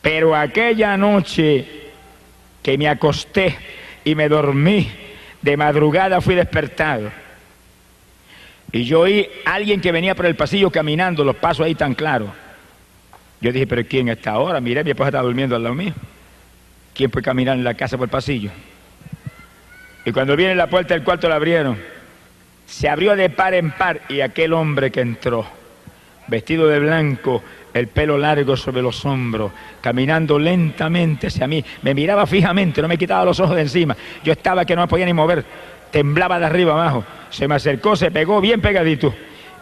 Pero aquella noche que me acosté y me dormí, de madrugada fui despertado. Y yo oí a alguien que venía por el pasillo caminando, los pasos ahí tan claros. Yo dije, pero ¿quién está ahora? Miré, mi esposa está durmiendo al lado mío. ¿Quién puede caminar en la casa por el pasillo? Y cuando viene la puerta del cuarto la abrieron. Se abrió de par en par y aquel hombre que entró, vestido de blanco, el pelo largo sobre los hombros, caminando lentamente hacia mí, me miraba fijamente, no me quitaba los ojos de encima. Yo estaba que no me podía ni mover, temblaba de arriba abajo. Se me acercó, se pegó bien pegadito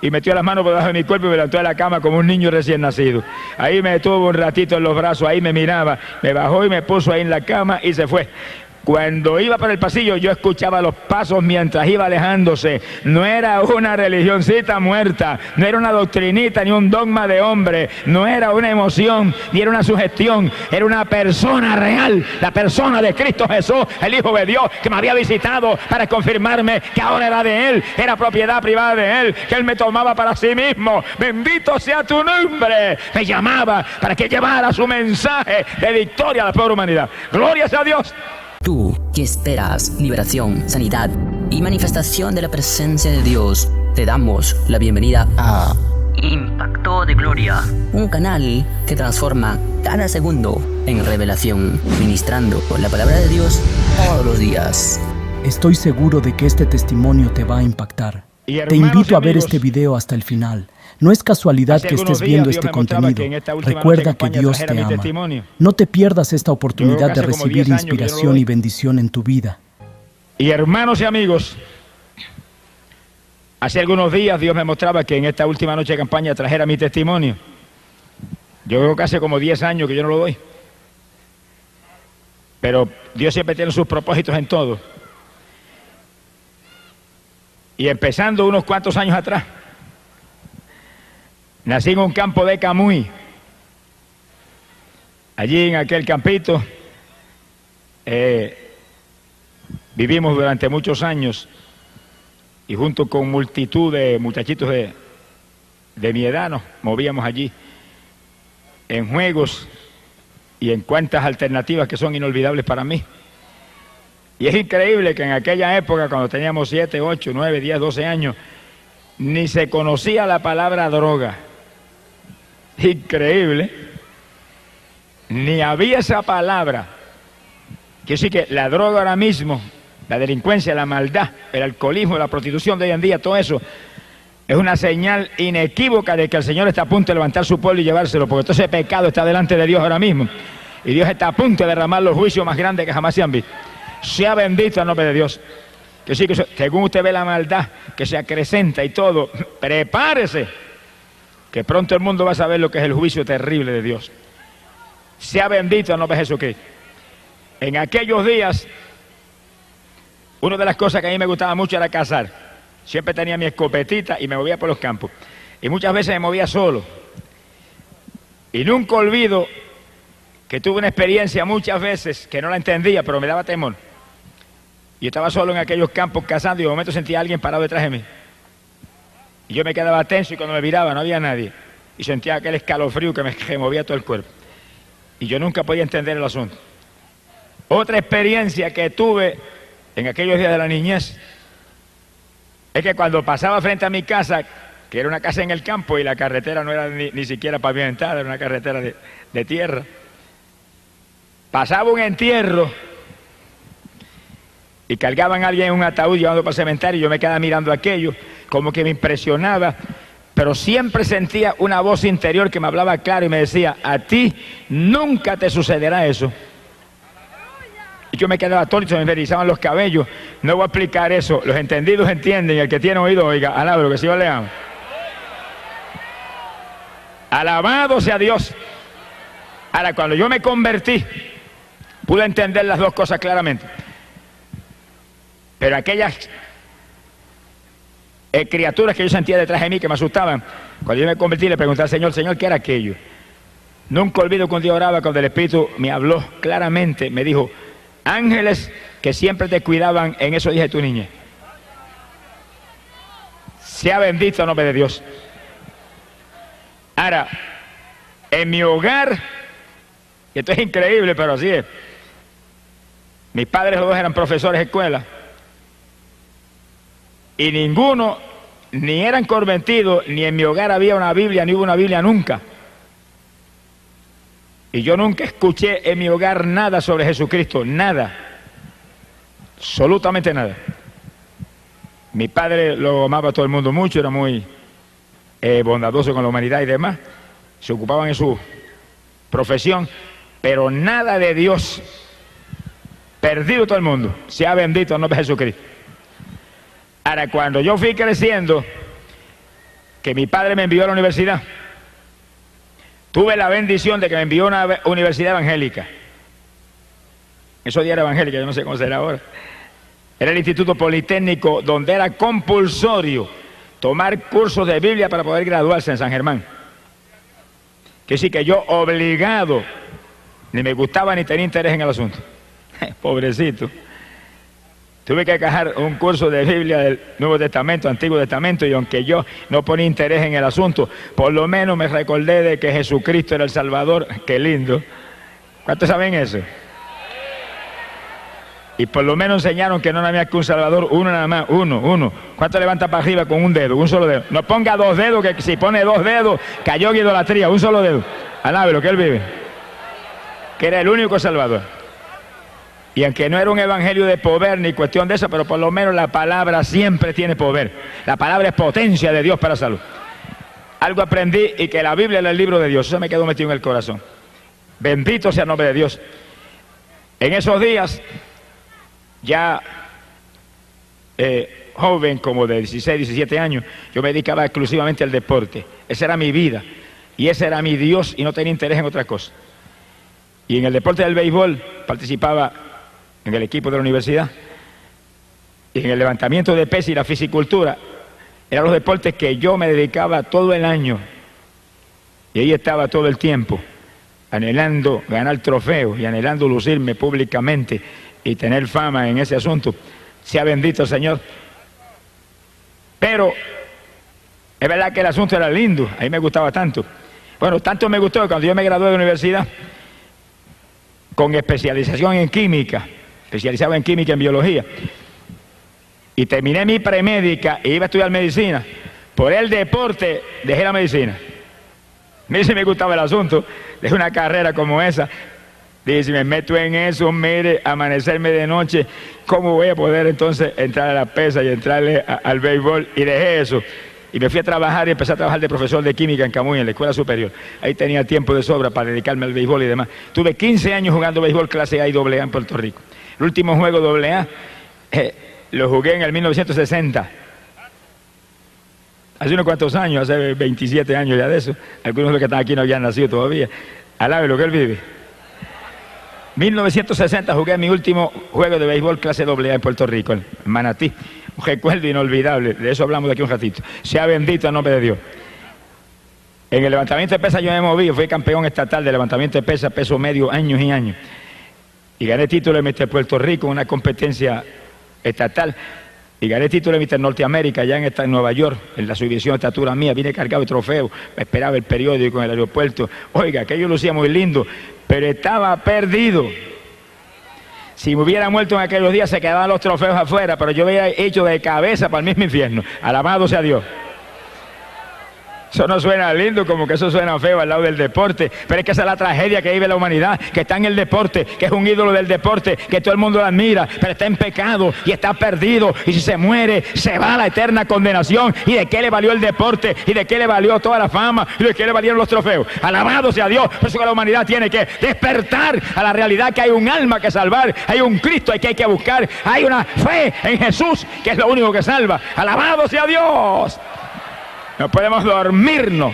y metió las manos por debajo de mi cuerpo y me levantó de la cama como un niño recién nacido. Ahí me tuvo un ratito en los brazos, ahí me miraba, me bajó y me puso ahí en la cama y se fue. Cuando iba por el pasillo yo escuchaba los pasos mientras iba alejándose. No era una religioncita muerta, no era una doctrinita ni un dogma de hombre, no era una emoción ni era una sugestión, era una persona real, la persona de Cristo Jesús, el Hijo de Dios, que me había visitado para confirmarme que ahora era de Él, era propiedad privada de Él, que Él me tomaba para sí mismo. Bendito sea tu nombre. Me llamaba para que llevara su mensaje de victoria a la pobre humanidad. Gloria sea a Dios. Tú que esperas liberación, sanidad y manifestación de la presencia de Dios, te damos la bienvenida a Impacto de Gloria, un canal que transforma cada segundo en revelación, ministrando la palabra de Dios todos los días. Estoy seguro de que este testimonio te va a impactar. Te invito a ver este video hasta el final. No es casualidad que estés viendo este contenido. Recuerda que Dios te ama. No te pierdas esta oportunidad de recibir inspiración y bendición en tu vida. Y hermanos y amigos, hace algunos días Dios me mostraba que en esta última noche de campaña trajera mi testimonio. Yo creo que hace como 10 años que yo no lo doy. Pero Dios siempre tiene sus propósitos en todo. Y empezando unos cuantos años atrás, nací en un campo de Camuy. Allí en aquel campito vivimos durante muchos años y junto con multitud de muchachitos de mi edad nos movíamos allí en juegos y en cuantas alternativas que son inolvidables para mí. Y es increíble que en aquella época, cuando teníamos 7, 8, 9, 10, 12 años, ni se conocía la palabra droga. Increíble. Ni había esa palabra. Quiero decir que la droga ahora mismo, la delincuencia, la maldad, el alcoholismo, la prostitución de hoy en día, todo eso, es una señal inequívoca de que el Señor está a punto de levantar su pueblo y llevárselo, porque todo ese pecado está delante de Dios ahora mismo. Y Dios está a punto de derramar los juicios más grandes que jamás se han visto. Sea bendito el nombre de Dios. Que sí, que según usted ve la maldad que se acrecenta y todo, prepárese, que pronto el mundo va a saber lo que es el juicio terrible de Dios. Sea bendito el nombre de Jesucristo. En aquellos días, una de las cosas que a mí me gustaba mucho era cazar. Siempre tenía mi escopetita y me movía por los campos. Y muchas veces me movía solo. Y nunca olvido que tuve una experiencia muchas veces que no la entendía, pero me daba temor. Yo estaba solo en aquellos campos cazando y de momento sentía a alguien parado detrás de mí. Y yo me quedaba tenso y cuando me miraba no había nadie. Y sentía aquel escalofrío que me movía todo el cuerpo. Y yo nunca podía entender el asunto. Otra experiencia que tuve en aquellos días de la niñez es que cuando pasaba frente a mi casa, que era una casa en el campo y la carretera no era ni siquiera pavimentada, era una carretera de tierra, pasaba un entierro y cargaban a alguien en un ataúd llevando para el cementerio y yo me quedaba mirando aquello, como que me impresionaba, pero siempre sentía una voz interior que me hablaba claro y me decía, a ti nunca te sucederá eso. Y yo me quedaba atónito, me erizaban los cabellos. No voy a explicar eso, los entendidos entienden y el que tiene oído, oiga, alabro, que si yo le amo. Alabado sea Dios. Ahora, cuando yo me convertí, pude entender las dos cosas claramente. Pero aquellas criaturas que yo sentía detrás de mí que me asustaban, cuando yo me convertí le pregunté al Señor, Señor, ¿qué era aquello? Nunca olvido que un día oraba cuando el Espíritu me habló claramente, me dijo, ángeles que siempre te cuidaban en esos días de tu niñez. Sea bendito el nombre de Dios. Ahora, en mi hogar Y esto es increíble, pero así es. Mis padres los dos eran profesores de escuela. Y ninguno, ni eran convertidos, ni en mi hogar había una Biblia, ni hubo una Biblia nunca. Y yo nunca escuché en mi hogar nada sobre Jesucristo, nada. Absolutamente nada. Mi padre lo amaba a todo el mundo mucho, era muy bondadoso con la humanidad y demás. Se ocupaban en su profesión, pero nada de Dios. Perdido todo el mundo. Sea bendito el nombre de Jesucristo. Ahora, cuando yo fui creciendo, que mi padre me envió a la universidad, tuve la bendición de que me envió a una universidad evangélica. Eso ya era evangélica, yo no sé cómo será ahora. Era el Instituto Politécnico, donde era compulsorio tomar cursos de Biblia para poder graduarse en San Germán. Que sí que yo obligado, ni me gustaba ni tenía interés en el asunto. Pobrecito. Tuve que cajar un curso de Biblia del Nuevo Testamento, Antiguo Testamento, y aunque yo no ponía interés en el asunto, por lo menos me recordé de que Jesucristo era el Salvador. ¡Qué lindo! ¿Cuántos saben eso? Y por lo menos enseñaron que no había más que un Salvador, uno nada más, uno. ¿Cuánto levanta para arriba con un dedo, un solo dedo? No ponga dos dedos, que si pone dos dedos, cayó en idolatría, un solo dedo. Alábelo, que él vive. Que era el único Salvador. Y aunque no era un evangelio de poder ni cuestión de eso, pero por lo menos la palabra siempre tiene poder. La palabra es potencia de Dios para salud. Algo aprendí, y que la Biblia era el libro de Dios. Eso me quedó metido en el corazón. Bendito sea el nombre de Dios. En esos días, ya joven, como de 16, 17 años, yo me dedicaba exclusivamente al deporte. Esa era mi vida. Y ese era mi Dios, y no tenía interés en otra cosa. Y en el deporte del béisbol participaba en el equipo de la universidad, y en el levantamiento de pesas y la fisicultura. Eran los deportes que yo me dedicaba todo el año, y ahí estaba todo el tiempo, anhelando ganar trofeos y anhelando lucirme públicamente y tener fama en ese asunto. Sea bendito el Señor. Pero es verdad que el asunto era lindo, a mí me gustaba tanto. Bueno, tanto me gustó que cuando yo me gradué de la universidad, con especialización en química, especializaba en química y en biología, y terminé mi premédica e iba a estudiar medicina. Por el deporte dejé la medicina. Mire, si me gustaba el asunto, dejé una carrera como esa. Dije, si me meto en eso, mire, amanecerme de noche, ¿cómo voy a poder entonces entrar a la pesa y entrarle al béisbol? Y dejé eso. Y me fui a trabajar y empecé a trabajar de profesor de química en Camuy, en la escuela superior. Ahí tenía tiempo de sobra para dedicarme al béisbol y demás. Tuve 15 años jugando béisbol clase A y AA en Puerto Rico. El último juego AA lo jugué en el 1960. Hace unos cuantos años, hace 27 años ya de eso. Algunos de los que están aquí no habían nacido todavía. Alabe lo que él vive. 1960 jugué mi último juego de béisbol clase AA en Puerto Rico, en Manatí. Un recuerdo inolvidable, de eso hablamos de aquí un ratito. Sea bendito el nombre de Dios. En el levantamiento de pesas yo me moví, fui campeón estatal de levantamiento de pesas, peso medio, años y años. Y gané título de Mister Puerto Rico en una competencia estatal. Y gané título de Mister Norteamérica allá en Nueva York, en la subdivisión de estatura mía. Vine cargado de trofeos, me esperaba el periódico en el aeropuerto. Oiga, aquello lucía muy lindo, pero estaba perdido. Si me hubiera muerto en aquellos días se quedaban los trofeos afuera, pero yo había hecho de cabeza para el mismo infierno. Alabado sea Dios. Eso no suena lindo, como que eso suena feo al lado del deporte, pero es que esa es la tragedia que vive la humanidad, que está en el deporte, que es un ídolo del deporte, que todo el mundo lo admira, pero está en pecado y está perdido, y si se muere, se va a la eterna condenación. ¿Y de qué le valió el deporte? ¿Y de qué le valió toda la fama? ¿Y de qué le valieron los trofeos? Alabado sea Dios. Por eso que la humanidad tiene que despertar a la realidad que hay un alma que salvar, hay un Cristo que hay que buscar, hay una fe en Jesús que es lo único que salva. Alabado sea Dios. No podemos dormirnos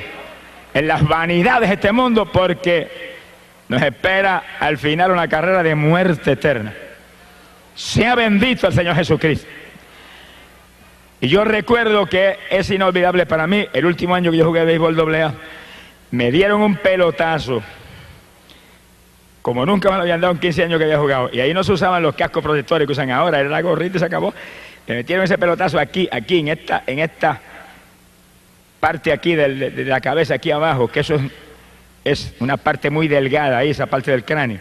en las vanidades de este mundo, porque nos espera al final una carrera de muerte eterna. Sea bendito el Señor Jesucristo. Y yo recuerdo que es inolvidable para mí, el último año que yo jugué béisbol AA, me dieron un pelotazo como nunca me lo habían dado en 15 años que había jugado. Y ahí no se usaban los cascos protectores que usan ahora, era la gorrita y se acabó. Me metieron ese pelotazo aquí en esta parte aquí de la cabeza, aquí abajo, que eso es es una parte muy delgada ahí, esa parte del cráneo.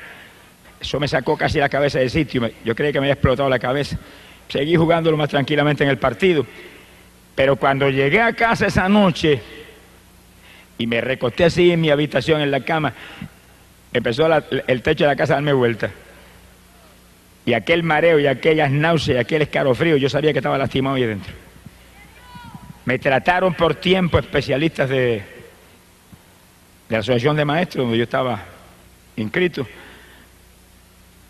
Eso me sacó casi la cabeza del sitio. Yo creí que me había explotado la cabeza. Seguí jugándolo más tranquilamente en el partido. Pero cuando llegué a casa esa noche y me recosté así en mi habitación, en la cama, empezó el techo de la casa a darme vuelta. Y aquel mareo y aquellas náuseas y aquel escalofrío, yo sabía que estaba lastimado ahí dentro. Me trataron por tiempo especialistas de la asociación de maestros donde yo estaba inscrito.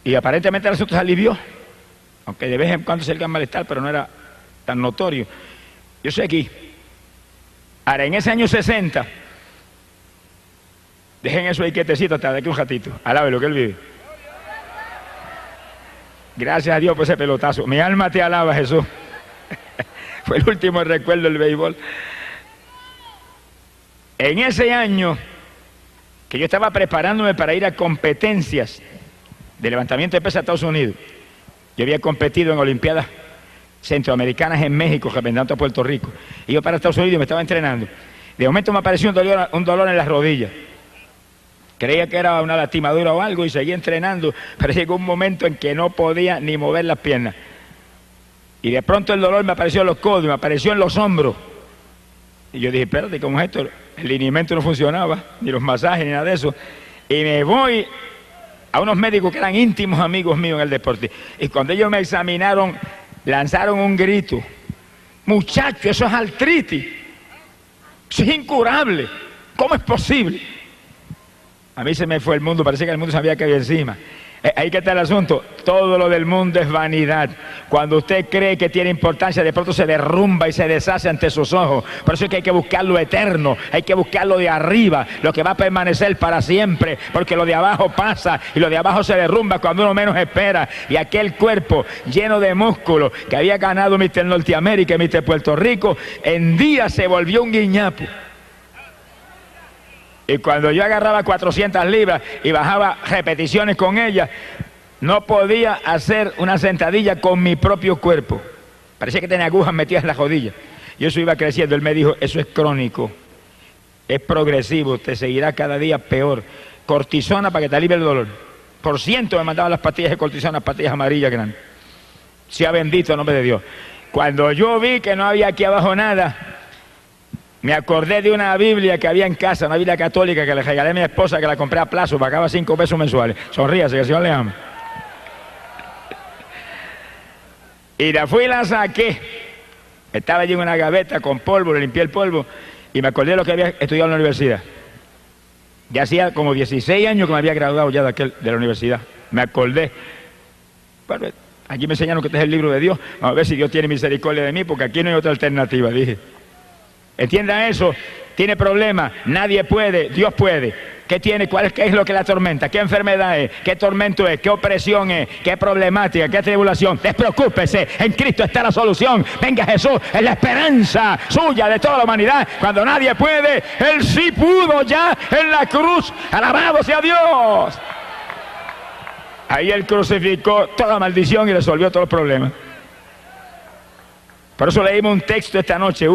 Y aparentemente el asunto se alivió, aunque de vez en cuando se el malestar, pero no era tan notorio. Yo soy aquí. Ahora, en ese año 60, dejen eso ahí quietecito hasta de aquí un ratito. Alabe lo que él vive. Gracias a Dios por ese pelotazo. Mi alma te alaba, Jesús. Fue el último recuerdo del béisbol. En ese año que yo estaba preparándome para ir a competencias de levantamiento de pesas a Estados Unidos, yo había competido en Olimpiadas Centroamericanas en México, representando a Puerto Rico. Y yo para Estados Unidos me estaba entrenando. De momento me apareció un dolor en las rodillas. Creía que era una lastimadura o algo y seguí entrenando, pero llegó un momento en que no podía ni mover las piernas. Y de pronto el dolor me apareció en los codos, me apareció en los hombros. Y yo dije, espérate, ¿cómo es esto? El lineamiento no funcionaba, ni los masajes, ni nada de eso. Y me voy a unos médicos que eran íntimos amigos míos en el deporte. Y cuando ellos me examinaron, lanzaron un grito. Muchacho, eso es artritis. Eso es incurable. ¿Cómo es posible? A mí se me fue el mundo, parecía que el mundo se había caído encima. Ahí que está el asunto. Todo lo del mundo es vanidad. Cuando usted cree que tiene importancia, de pronto se derrumba y se deshace ante sus ojos. Por eso es que hay que buscar lo eterno, hay que buscar lo de arriba, lo que va a permanecer para siempre, porque lo de abajo pasa y lo de abajo se derrumba cuando uno menos espera. Y aquel cuerpo lleno de músculo que había ganado Mr. Norteamérica y Mr. Puerto Rico, en días se volvió un guiñapo. Y cuando yo agarraba 400 libras y bajaba repeticiones con ellas, no podía hacer una sentadilla con mi propio cuerpo. Parecía que tenía agujas metidas en la rodilla. Y eso iba creciendo. Él me dijo, eso es crónico, es progresivo, te seguirá cada día peor. Cortisona para que te alivie el dolor. Por ciento me mandaban las pastillas de cortisona, pastillas amarillas grandes. Sea bendito el nombre de Dios. Cuando yo vi que no había aquí abajo nada, me acordé de una Biblia que había en casa, una Biblia católica que le regalé a mi esposa, que la compré a plazo, pagaba 5 pesos mensuales. Sonríase, que el Señor le ama. Y la fui y la saqué. Estaba allí en una gaveta con polvo, le limpié el polvo y me acordé de lo que había estudiado en la universidad. Ya hacía como 16 años que me había graduado ya de la universidad. Me acordé. Bueno, aquí me enseñaron que este es el libro de Dios. Vamos a ver si Dios tiene misericordia de mí, porque aquí no hay otra alternativa, dije. Entienda eso, tiene problemas, nadie puede, Dios puede. ¿Qué tiene? ¿Qué es lo que la atormenta? ¿Qué enfermedad es? ¿Qué tormento es? ¿Qué opresión es? ¿Qué problemática? ¿Qué tribulación? Despreocúpese, en Cristo está la solución. Venga Jesús, es la esperanza suya de toda la humanidad. Cuando nadie puede, Él sí pudo ya en la cruz. Alabado sea Dios. Ahí Él crucificó toda maldición y resolvió todos los problemas. Por eso leímos un texto esta noche,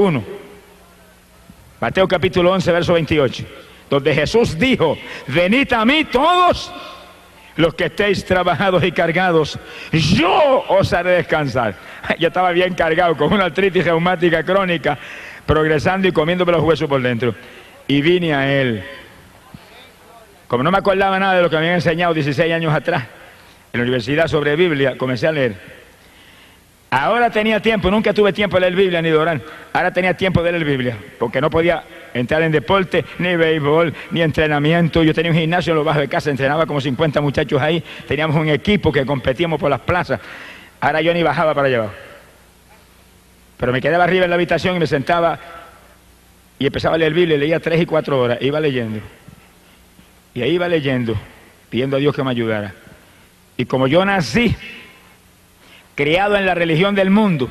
Mateo capítulo 11, verso 28, donde Jesús dijo, venid a mí todos los que estéis trabajados y cargados, yo os haré descansar. Yo estaba bien cargado con una artritis reumática crónica, progresando y comiéndome los huesos por dentro. Y vine a Él. Como no me acordaba nada de lo que me habían enseñado 16 años atrás en la universidad sobre Biblia, comencé a leer. Ahora tenía tiempo, nunca tuve tiempo de leer Biblia ni de orar. Ahora tenía tiempo de leer Biblia, porque no podía entrar en deporte, ni béisbol, ni entrenamiento. Yo tenía un gimnasio en lo bajo de casa, entrenaba como 50 muchachos ahí. Teníamos un equipo que competíamos por las plazas. Ahora yo ni bajaba para allá abajo. Pero me quedaba arriba en la habitación y me sentaba y empezaba a leer Biblia, y leía 3 y 4 horas, iba leyendo. Y ahí iba leyendo, pidiendo a Dios que me ayudara. Y como yo nací criado en la religión del mundo,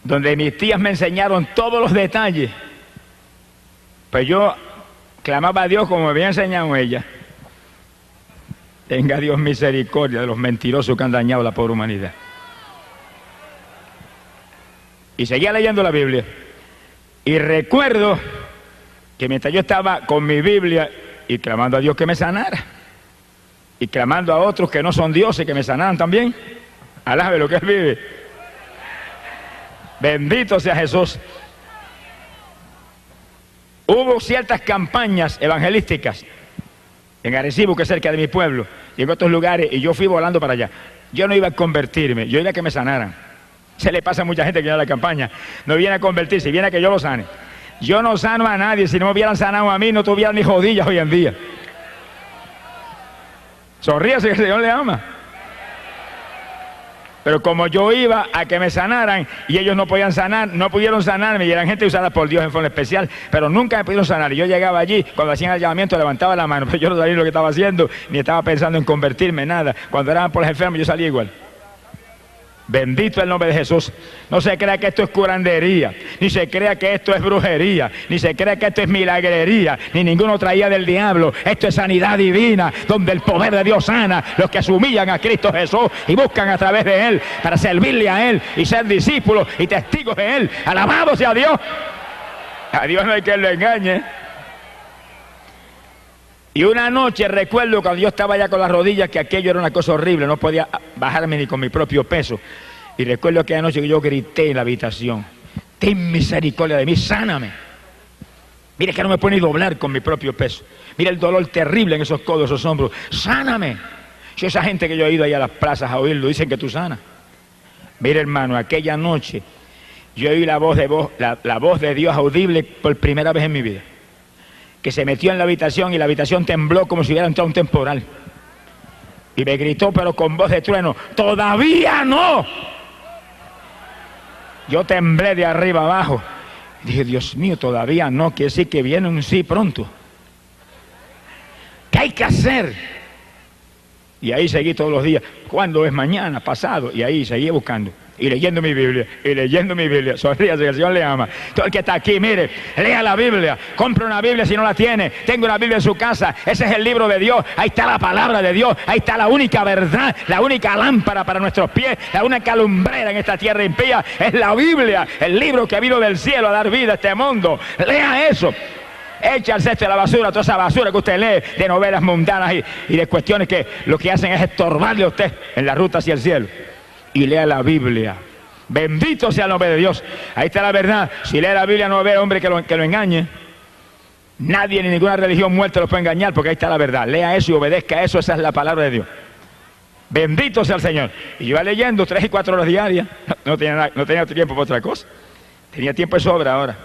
donde mis tías me enseñaron todos los detalles, pues yo clamaba a Dios como me había enseñado ella. Tenga Dios misericordia de los mentirosos que han dañado a la pobre humanidad. Y seguía leyendo la Biblia. Y recuerdo que mientras yo estaba con mi Biblia y clamando a Dios que me sanara. Y clamando a otros que no son dioses que me sanaran también. Alabe lo que Él vive. Bendito sea Jesús. Hubo ciertas campañas evangelísticas en Arecibo, que es cerca de mi pueblo, y en otros lugares, y yo fui volando para allá. Yo no iba a convertirme, yo iba a que me sanaran. Se le pasa a mucha gente que viene a la campaña, no viene a convertirse, viene a que yo lo sane. Yo no sano a nadie, si no me hubieran sanado a mí, no tuvieran ni rodillas hoy en día. Sonríase que el Señor le ama. Pero como yo iba a que me sanaran y ellos no podían sanar, no pudieron sanarme y eran gente usada por Dios en forma especial, pero nunca me pudieron sanar. Y yo llegaba allí, cuando hacían el llamamiento levantaba la mano, pero yo no sabía lo que estaba haciendo, ni estaba pensando en convertirme, nada. Cuando eran por los enfermos yo salía igual. Bendito el nombre de Jesús. No se crea que esto es curandería, ni se crea que esto es brujería, ni se crea que esto es milagrería, ni ninguno traía del diablo. Esto es sanidad divina, donde el poder de Dios sana los que se humillan a Cristo Jesús y buscan a través de Él para servirle a Él y ser discípulos y testigos de Él. Alabado sea Dios. A Dios no hay quien lo engañe. Y una noche recuerdo cuando yo estaba allá con las rodillas, que aquello era una cosa horrible, no podía bajarme ni con mi propio peso. Y recuerdo aquella noche que yo grité en la habitación: ten misericordia de mí, sáname. Mira que no me puedo ni doblar con mi propio peso. Mira el dolor terrible en esos codos, esos hombros. Sáname. Si esa gente que yo he ido allá a las plazas a oírlo, dicen que tú sanas. Mira, hermano, aquella noche yo oí la voz de Dios audible por primera vez en mi vida, que se metió en la habitación y la habitación tembló como si hubiera entrado un temporal. Y me gritó, pero con voz de trueno: ¡todavía no! Yo temblé de arriba abajo. Dije: Dios mío, todavía no, quiere decir que viene un sí pronto. ¿Qué hay que hacer? Y ahí seguí todos los días. ¿Cuándo es? Mañana, pasado. Y ahí seguí buscando. Y leyendo mi Biblia, y leyendo mi Biblia. Sonríase que el Señor le ama. Todo el que está aquí, mire, lea la Biblia. Compre una Biblia si no la tiene. Tenga una Biblia en su casa. Ese es el libro de Dios. Ahí está la palabra de Dios. Ahí está la única verdad, la única lámpara para nuestros pies, la única lumbrera en esta tierra impía. Es la Biblia, el libro que vino del cielo a dar vida a este mundo. Lea eso. Echa al cesto de la basura toda esa basura que usted lee de novelas mundanas y de cuestiones que lo que hacen es estorbarle a usted en la ruta hacia el cielo. Y lea la Biblia. Bendito sea el nombre de Dios. Ahí está la verdad. Si lee la Biblia no ve hombre que lo engañe. Nadie ni ninguna religión muerta lo puede engañar, porque ahí está la verdad. Lea eso y obedezca eso. Esa es la palabra de Dios. Bendito sea el Señor. Y yo iba leyendo 3 y 4 horas diarias. No tenía tiempo para otra cosa. Tenía tiempo de sobra ahora.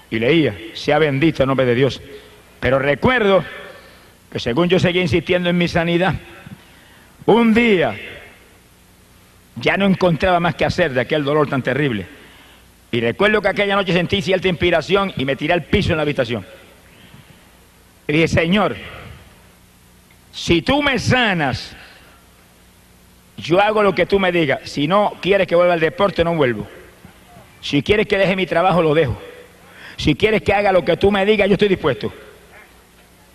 Y leía: sea bendito el nombre de Dios. Pero recuerdo que según yo seguía insistiendo en mi sanidad, un día ya no encontraba más que hacer de aquel dolor tan terrible. Y recuerdo que aquella noche sentí cierta inspiración y me tiré al piso en la habitación. Y dije: Señor, si tú me sanas, yo hago lo que tú me digas. Si no quieres que vuelva al deporte, no vuelvo. Si quieres que deje mi trabajo, lo dejo. Si quieres que haga lo que tú me digas, yo estoy dispuesto.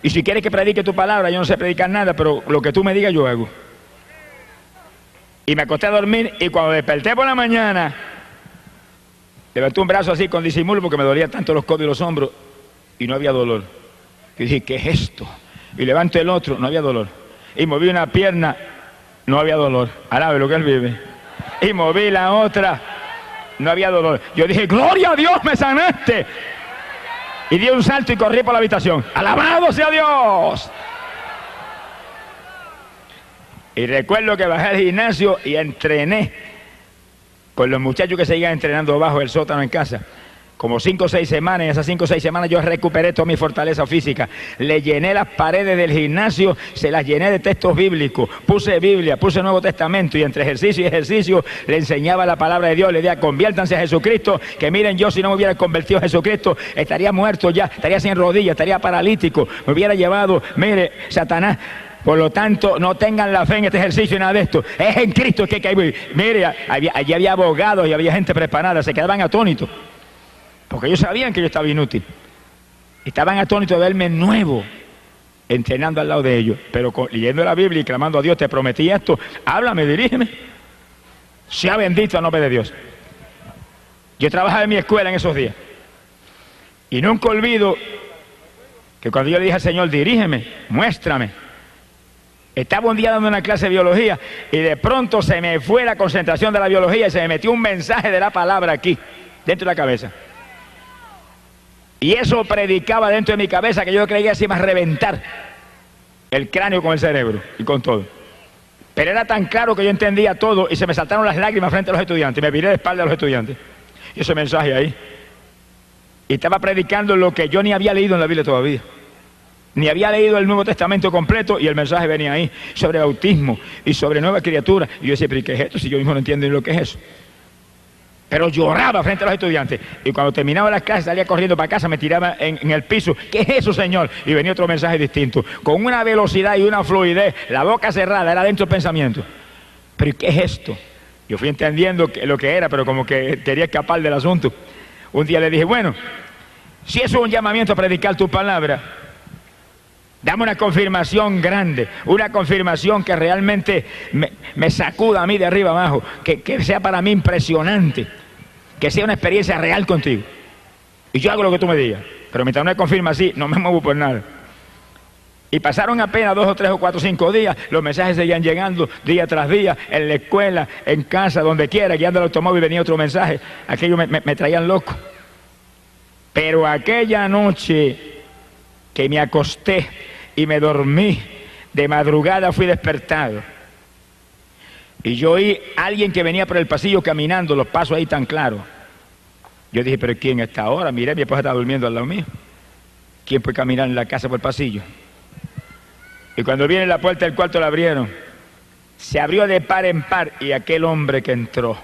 Y si quieres que predique tu palabra, yo no sé predicar nada, pero lo que tú me digas, yo hago. Y me acosté a dormir, y cuando desperté por la mañana, levanté un brazo así con disimulo porque me dolían tanto los codos y los hombros y no había dolor. Y dije: ¿qué es esto? Y levanto el otro, no había dolor. Y moví una pierna, no había dolor. Alabe lo que Él vive. Y moví la otra, no había dolor. Yo dije: ¡gloria a Dios, me sanaste! Y di un salto y corrí por la habitación. ¡Alabado sea Dios! Y recuerdo que bajé al gimnasio y entrené con los muchachos que seguían entrenando bajo el sótano en casa. Como 5 o 6 semanas, en esas 5 o 6 semanas yo recuperé toda mi fortaleza física. Le llené las paredes del gimnasio, se las llené de textos bíblicos. Puse Biblia, puse Nuevo Testamento, y entre ejercicio y ejercicio le enseñaba la palabra de Dios. Le decía: conviértanse a Jesucristo, que miren, yo si no me hubiera convertido a Jesucristo estaría muerto ya, estaría sin rodillas, estaría paralítico, me hubiera llevado, mire, Satanás. Por lo tanto, no tengan la fe en este ejercicio y nada de esto. Es en Cristo que hay que vivir. Mire, allí había abogados y había gente preparada, se quedaban atónitos, porque ellos sabían que yo estaba inútil. Estaban atónitos de verme nuevo, entrenando al lado de ellos, pero leyendo la Biblia y clamando a Dios: te prometí esto, háblame, dirígeme. Sea bendito el nombre de Dios. Yo trabajaba en mi escuela en esos días, y nunca olvido que cuando yo le dije al Señor, dirígeme, muéstrame. Estaba un día dando una clase de biología y de pronto se me fue la concentración de la biología y se me metió un mensaje de la palabra aquí, dentro de la cabeza. Y eso predicaba dentro de mi cabeza que yo creía que se iba a reventar el cráneo con el cerebro y con todo. Pero era tan claro que yo entendía todo y se me saltaron las lágrimas frente a los estudiantes. Me viré de espalda a los estudiantes. Y ese mensaje ahí. Y estaba predicando lo que yo ni había leído en la Biblia todavía. Ni había leído el Nuevo Testamento completo y el mensaje venía ahí sobre bautismo y sobre nueva criatura. Y yo decía, pero ¿qué es esto? Si yo mismo no entiendo ni lo que es eso. Pero lloraba frente a los estudiantes. Y cuando terminaba las clases salía corriendo para casa, me tiraba en el piso. ¿Qué es eso, Señor? Y venía otro mensaje distinto. Con una velocidad y una fluidez, la boca cerrada, era dentro del pensamiento. ¿Pero qué es esto? Yo fui entendiendo lo que era, pero como que quería escapar del asunto. Un día le dije, bueno, si eso es un llamamiento a predicar tu palabra, dame una confirmación grande, una confirmación que realmente me sacuda a mí de arriba abajo, que sea para mí impresionante, que sea una experiencia real contigo. Y yo hago lo que tú me digas, pero mientras no me confirma así, no me muevo por nada. Y pasaron apenas 2 o 3 o 4 o 5 días, los mensajes seguían llegando día tras día, en la escuela, en casa, donde quiera, guiando el automóvil venía otro mensaje. Aquello me traían loco. Pero aquella noche que me acosté y me dormí, de madrugada fui despertado. Y yo oí a alguien que venía por el pasillo caminando, los pasos ahí tan claros. Yo dije, pero ¿quién está ahora? Miré, mi esposa estaba durmiendo al lado mío. ¿Quién puede caminar en la casa por el pasillo? Y cuando viene la puerta del cuarto la abrieron. Se abrió de par en par y aquel hombre que entró,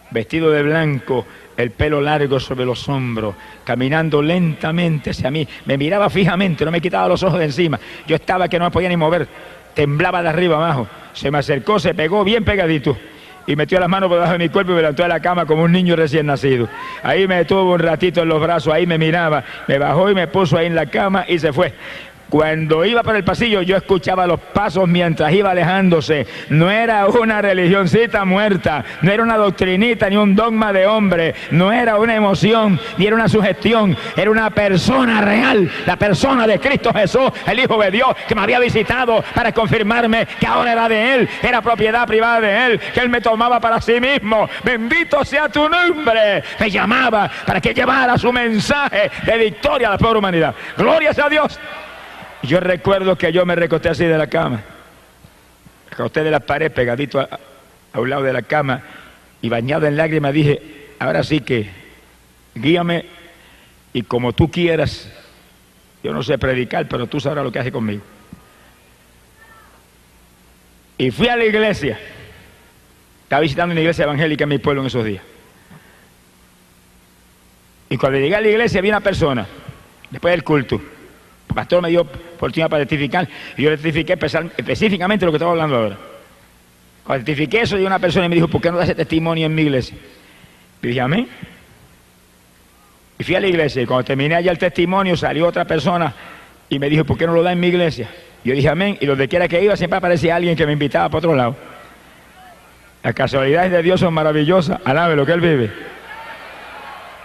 vestido de blanco, el pelo largo sobre los hombros, caminando lentamente hacia mí, me miraba fijamente, no me quitaba los ojos de encima. Yo estaba que no me podía ni mover, temblaba de arriba abajo. Se me acercó, se pegó bien pegadito y metió las manos por debajo de mi cuerpo y me levantó de la cama como un niño recién nacido. Ahí me tuvo un ratito en los brazos, ahí me miraba, me bajó y me puso ahí en la cama y se fue. Cuando iba por el pasillo yo escuchaba los pasos mientras iba alejándose. No era una religioncita muerta, no era una doctrinita ni un dogma de hombre, no era una emoción ni era una sugestión, era una persona real, la persona de Cristo Jesús, el Hijo de Dios, que me había visitado para confirmarme que ahora era de Él, era propiedad privada de Él, que Él me tomaba para sí mismo. Bendito sea tu nombre. Me llamaba para que llevara su mensaje de victoria a la pobre humanidad. Gloria sea a Dios. Yo recuerdo que yo me recosté así de la cama, recosté de la pared pegadito a un lado de la cama y bañado en lágrimas dije, ahora sí que guíame y como tú quieras, yo no sé predicar, pero tú sabrás lo que haces conmigo. Y fui a la iglesia, estaba visitando una iglesia evangélica en mi pueblo en esos días. Y cuando llegué a la iglesia vi una persona, después del culto, el pastor me dio oportunidad para testificar y yo le testifiqué específicamente lo que estaba hablando ahora. Cuando testifiqué eso, llegó una persona y me dijo, ¿por qué no das ese testimonio en mi iglesia? Y dije, amén. Y fui a la iglesia y cuando terminé allá el testimonio salió otra persona y me dijo, ¿por qué no lo da en mi iglesia? Yo dije, amén. Y donde quiera que iba siempre aparecía alguien que me invitaba para otro lado. Las casualidades de Dios son maravillosas. Alabe lo que Él vive.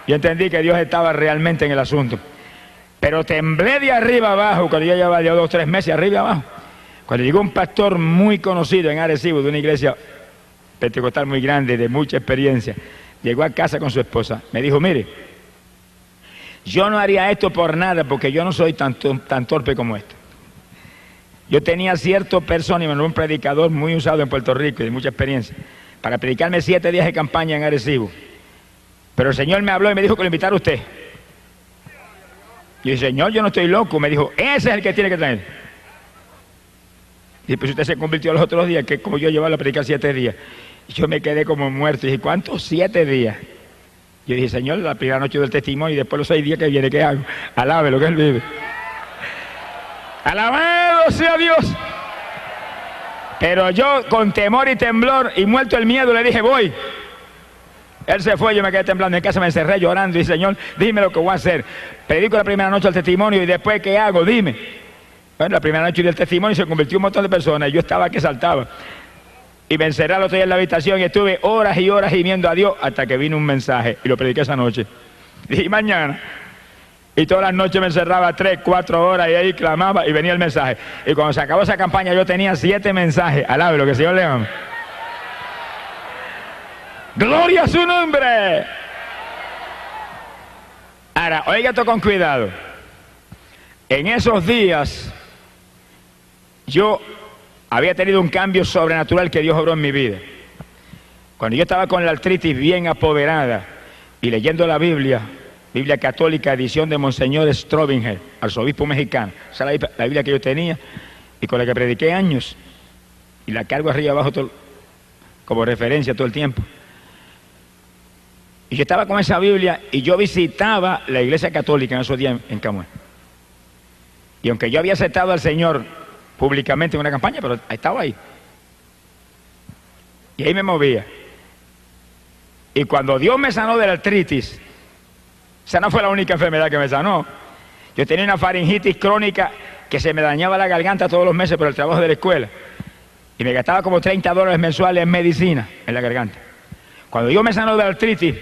Yo entendí que Dios estaba realmente en el asunto. Pero temblé de arriba abajo, cuando yo llevaba 2 o 3 meses arriba abajo. Cuando llegó un pastor muy conocido en Arecibo, de una iglesia pentecostal muy grande, de mucha experiencia, llegó a casa con su esposa. Me dijo, mire, yo no haría esto por nada, porque yo no soy tan torpe como esto. Yo tenía cierto persona, un predicador muy usado en Puerto Rico y de mucha experiencia, para predicarme 7 días de campaña en Arecibo. Pero el Señor me habló y me dijo que lo invitara a usted. Y el Señor, yo no estoy loco. Me dijo, ese es el que tiene que traer. Y pues usted se convirtió los otros días, que como yo llevaba a predicar 7 días. Y yo me quedé como muerto. Y dije, ¿cuántos 7 días? Yo dije, Señor, la primera noche del testimonio y después los 6 días que viene, ¿qué hago? Alabe lo que Él vive. Alabado sea Dios. Pero yo con temor y temblor y muerto el miedo le dije, voy. Él se fue, yo me quedé temblando en casa, me encerré llorando y Señor, dime lo que voy a hacer. Predico la primera noche el testimonio y después, ¿qué hago? Dime. Bueno, la primera noche del testimonio se convirtió un montón de personas y yo estaba que saltaba. Y me encerré al otro día en la habitación y estuve horas y horas gimiendo a Dios hasta que vino un mensaje y lo prediqué esa noche. Dije, mañana. Y todas las noches me encerraba 3, 4 horas y ahí clamaba y venía el mensaje. Y cuando se acabó esa campaña yo tenía 7 mensajes. Alabe lo que el Señor le ama. ¡Gloria a su nombre! Ahora, oiga esto con cuidado. En esos días yo había tenido un cambio sobrenatural que Dios obró en mi vida. Cuando yo estaba con la artritis bien apoderada y leyendo la Biblia católica, edición de Monseñor Strobinger, arzobispo mexicano, esa es la Biblia que yo tenía y con la que prediqué años, y la cargo arriba y abajo como referencia todo el tiempo. Y yo estaba con esa Biblia y yo visitaba la iglesia católica en esos días en Camuy. Y aunque yo había aceptado al Señor públicamente en una campaña, pero estaba ahí. Y ahí me movía. Y cuando Dios me sanó de la artritis, esa no fue la única enfermedad que me sanó. Yo tenía una faringitis crónica que se me dañaba la garganta todos los meses por el trabajo de la escuela. Y me gastaba como $30 mensuales en medicina en la garganta. Cuando Dios me sanó de la artritis,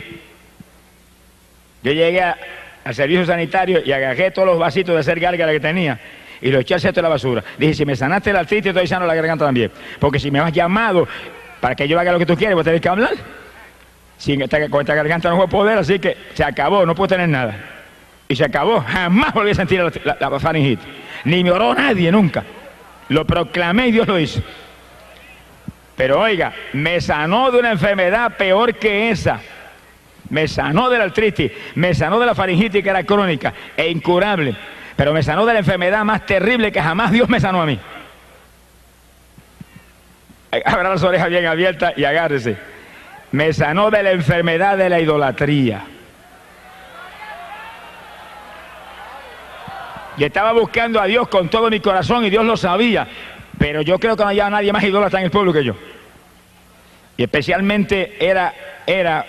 yo llegué al servicio sanitario y agarré todos los vasitos de hacer gárgara que tenía y los eché al cesto de la basura. Dije, si me sanaste la artritis, estoy sano la garganta también. Porque si me has llamado para que yo haga lo que tú quieres, voy a tener que hablar. Con esta garganta no voy a poder, así que se acabó, no puedo tener nada. Y se acabó, jamás volví a sentir la faringitis. Ni me oró nadie nunca. Lo proclamé y Dios lo hizo. Pero oiga, me sanó de una enfermedad peor que esa. Me sanó de la artritis, me sanó de la faringitis que era crónica e incurable. Pero me sanó de la enfermedad más terrible que jamás Dios me sanó a mí. Abra las orejas bien abiertas y agárrese. Me sanó de la enfermedad de la idolatría. Y estaba buscando a Dios con todo mi corazón y Dios lo sabía. Pero yo creo que no había nadie más idólatra en el pueblo que yo. Y especialmente era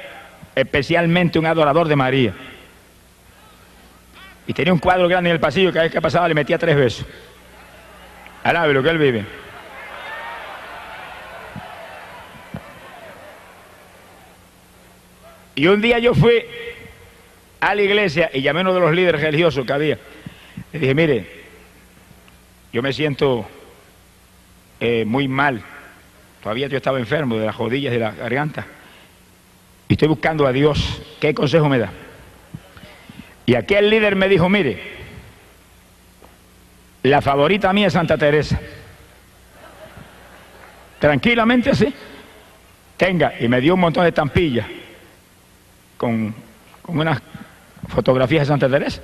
especialmente un adorador de María. Y tenía un cuadro grande en el pasillo, cada vez que pasaba le metía 3 besos. Alabe lo que él vive. Y un día yo fui a la iglesia y llamé a uno de los líderes religiosos que había. Le dije, mire, yo me siento muy mal. Todavía yo estaba enfermo de las rodillas y de la garganta. Y estoy buscando a Dios. ¿Qué consejo me da? Y aquel líder me dijo, mire, la favorita mía es Santa Teresa. Tranquilamente así. Tenga. Y me dio un montón de estampillas con unas fotografías de Santa Teresa.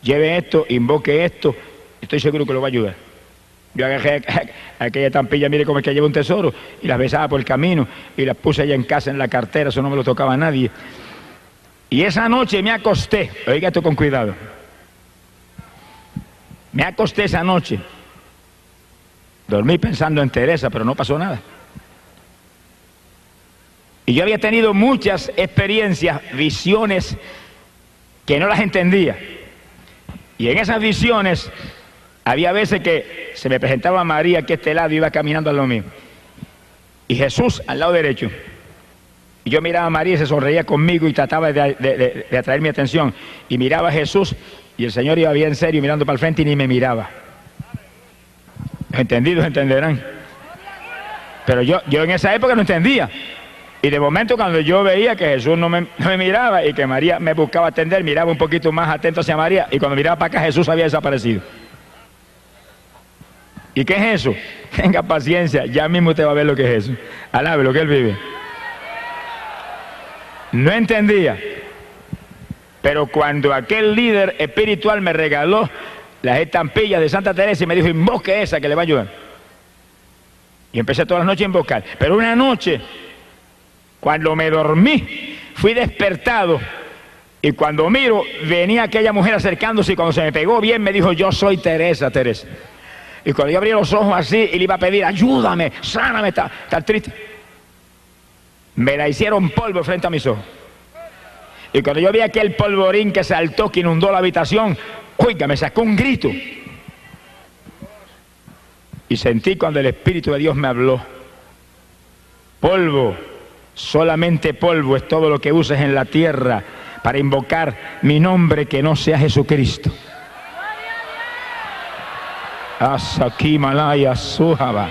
Lleve esto, invoque esto. Estoy seguro que lo va a ayudar. Yo agarré aquella estampilla, mire cómo es que lleva un tesoro, y las besaba por el camino, y las puse allá en casa en la cartera, eso no me lo tocaba a nadie. Y esa noche me acosté, oiga esto con cuidado, me acosté esa noche, dormí pensando en Teresa, pero no pasó nada. Y yo había tenido muchas experiencias, visiones, que no las entendía. Y en esas visiones había veces que se me presentaba María aquí a este lado y iba caminando a lo mío. Y Jesús al lado derecho. Y yo miraba a María y se sonreía conmigo y trataba de atraer mi atención. Y miraba a Jesús y el Señor iba bien serio mirando para el frente y ni me miraba. Los entendidos entenderán. Pero yo en esa época no entendía. Y de momento cuando yo veía que Jesús no me miraba y que María me buscaba atender, miraba un poquito más atento hacia María y cuando miraba para acá Jesús había desaparecido. ¿Y qué es eso? Tenga paciencia, ya mismo usted va a ver lo que es eso. Alabe lo que él vive. No entendía. Pero cuando aquel líder espiritual me regaló las estampillas de Santa Teresa y me dijo, invoque esa que le va a ayudar. Y empecé todas las noches a invocar. Pero una noche, cuando me dormí, fui despertado. Y cuando miro, venía aquella mujer acercándose y cuando se me pegó bien me dijo, yo soy Teresa, Teresa. Y cuando yo abrí los ojos así y le iba a pedir, ayúdame, sáname, está triste. Me la hicieron polvo frente a mis ojos. Y cuando yo vi aquel polvorín que saltó, que inundó la habitación, oiga, me sacó un grito. Y sentí cuando el Espíritu de Dios me habló. Polvo, solamente polvo es todo lo que uses en la tierra. para invocar mi nombre que no sea Jesucristo. Asaki Malaya Sujaba.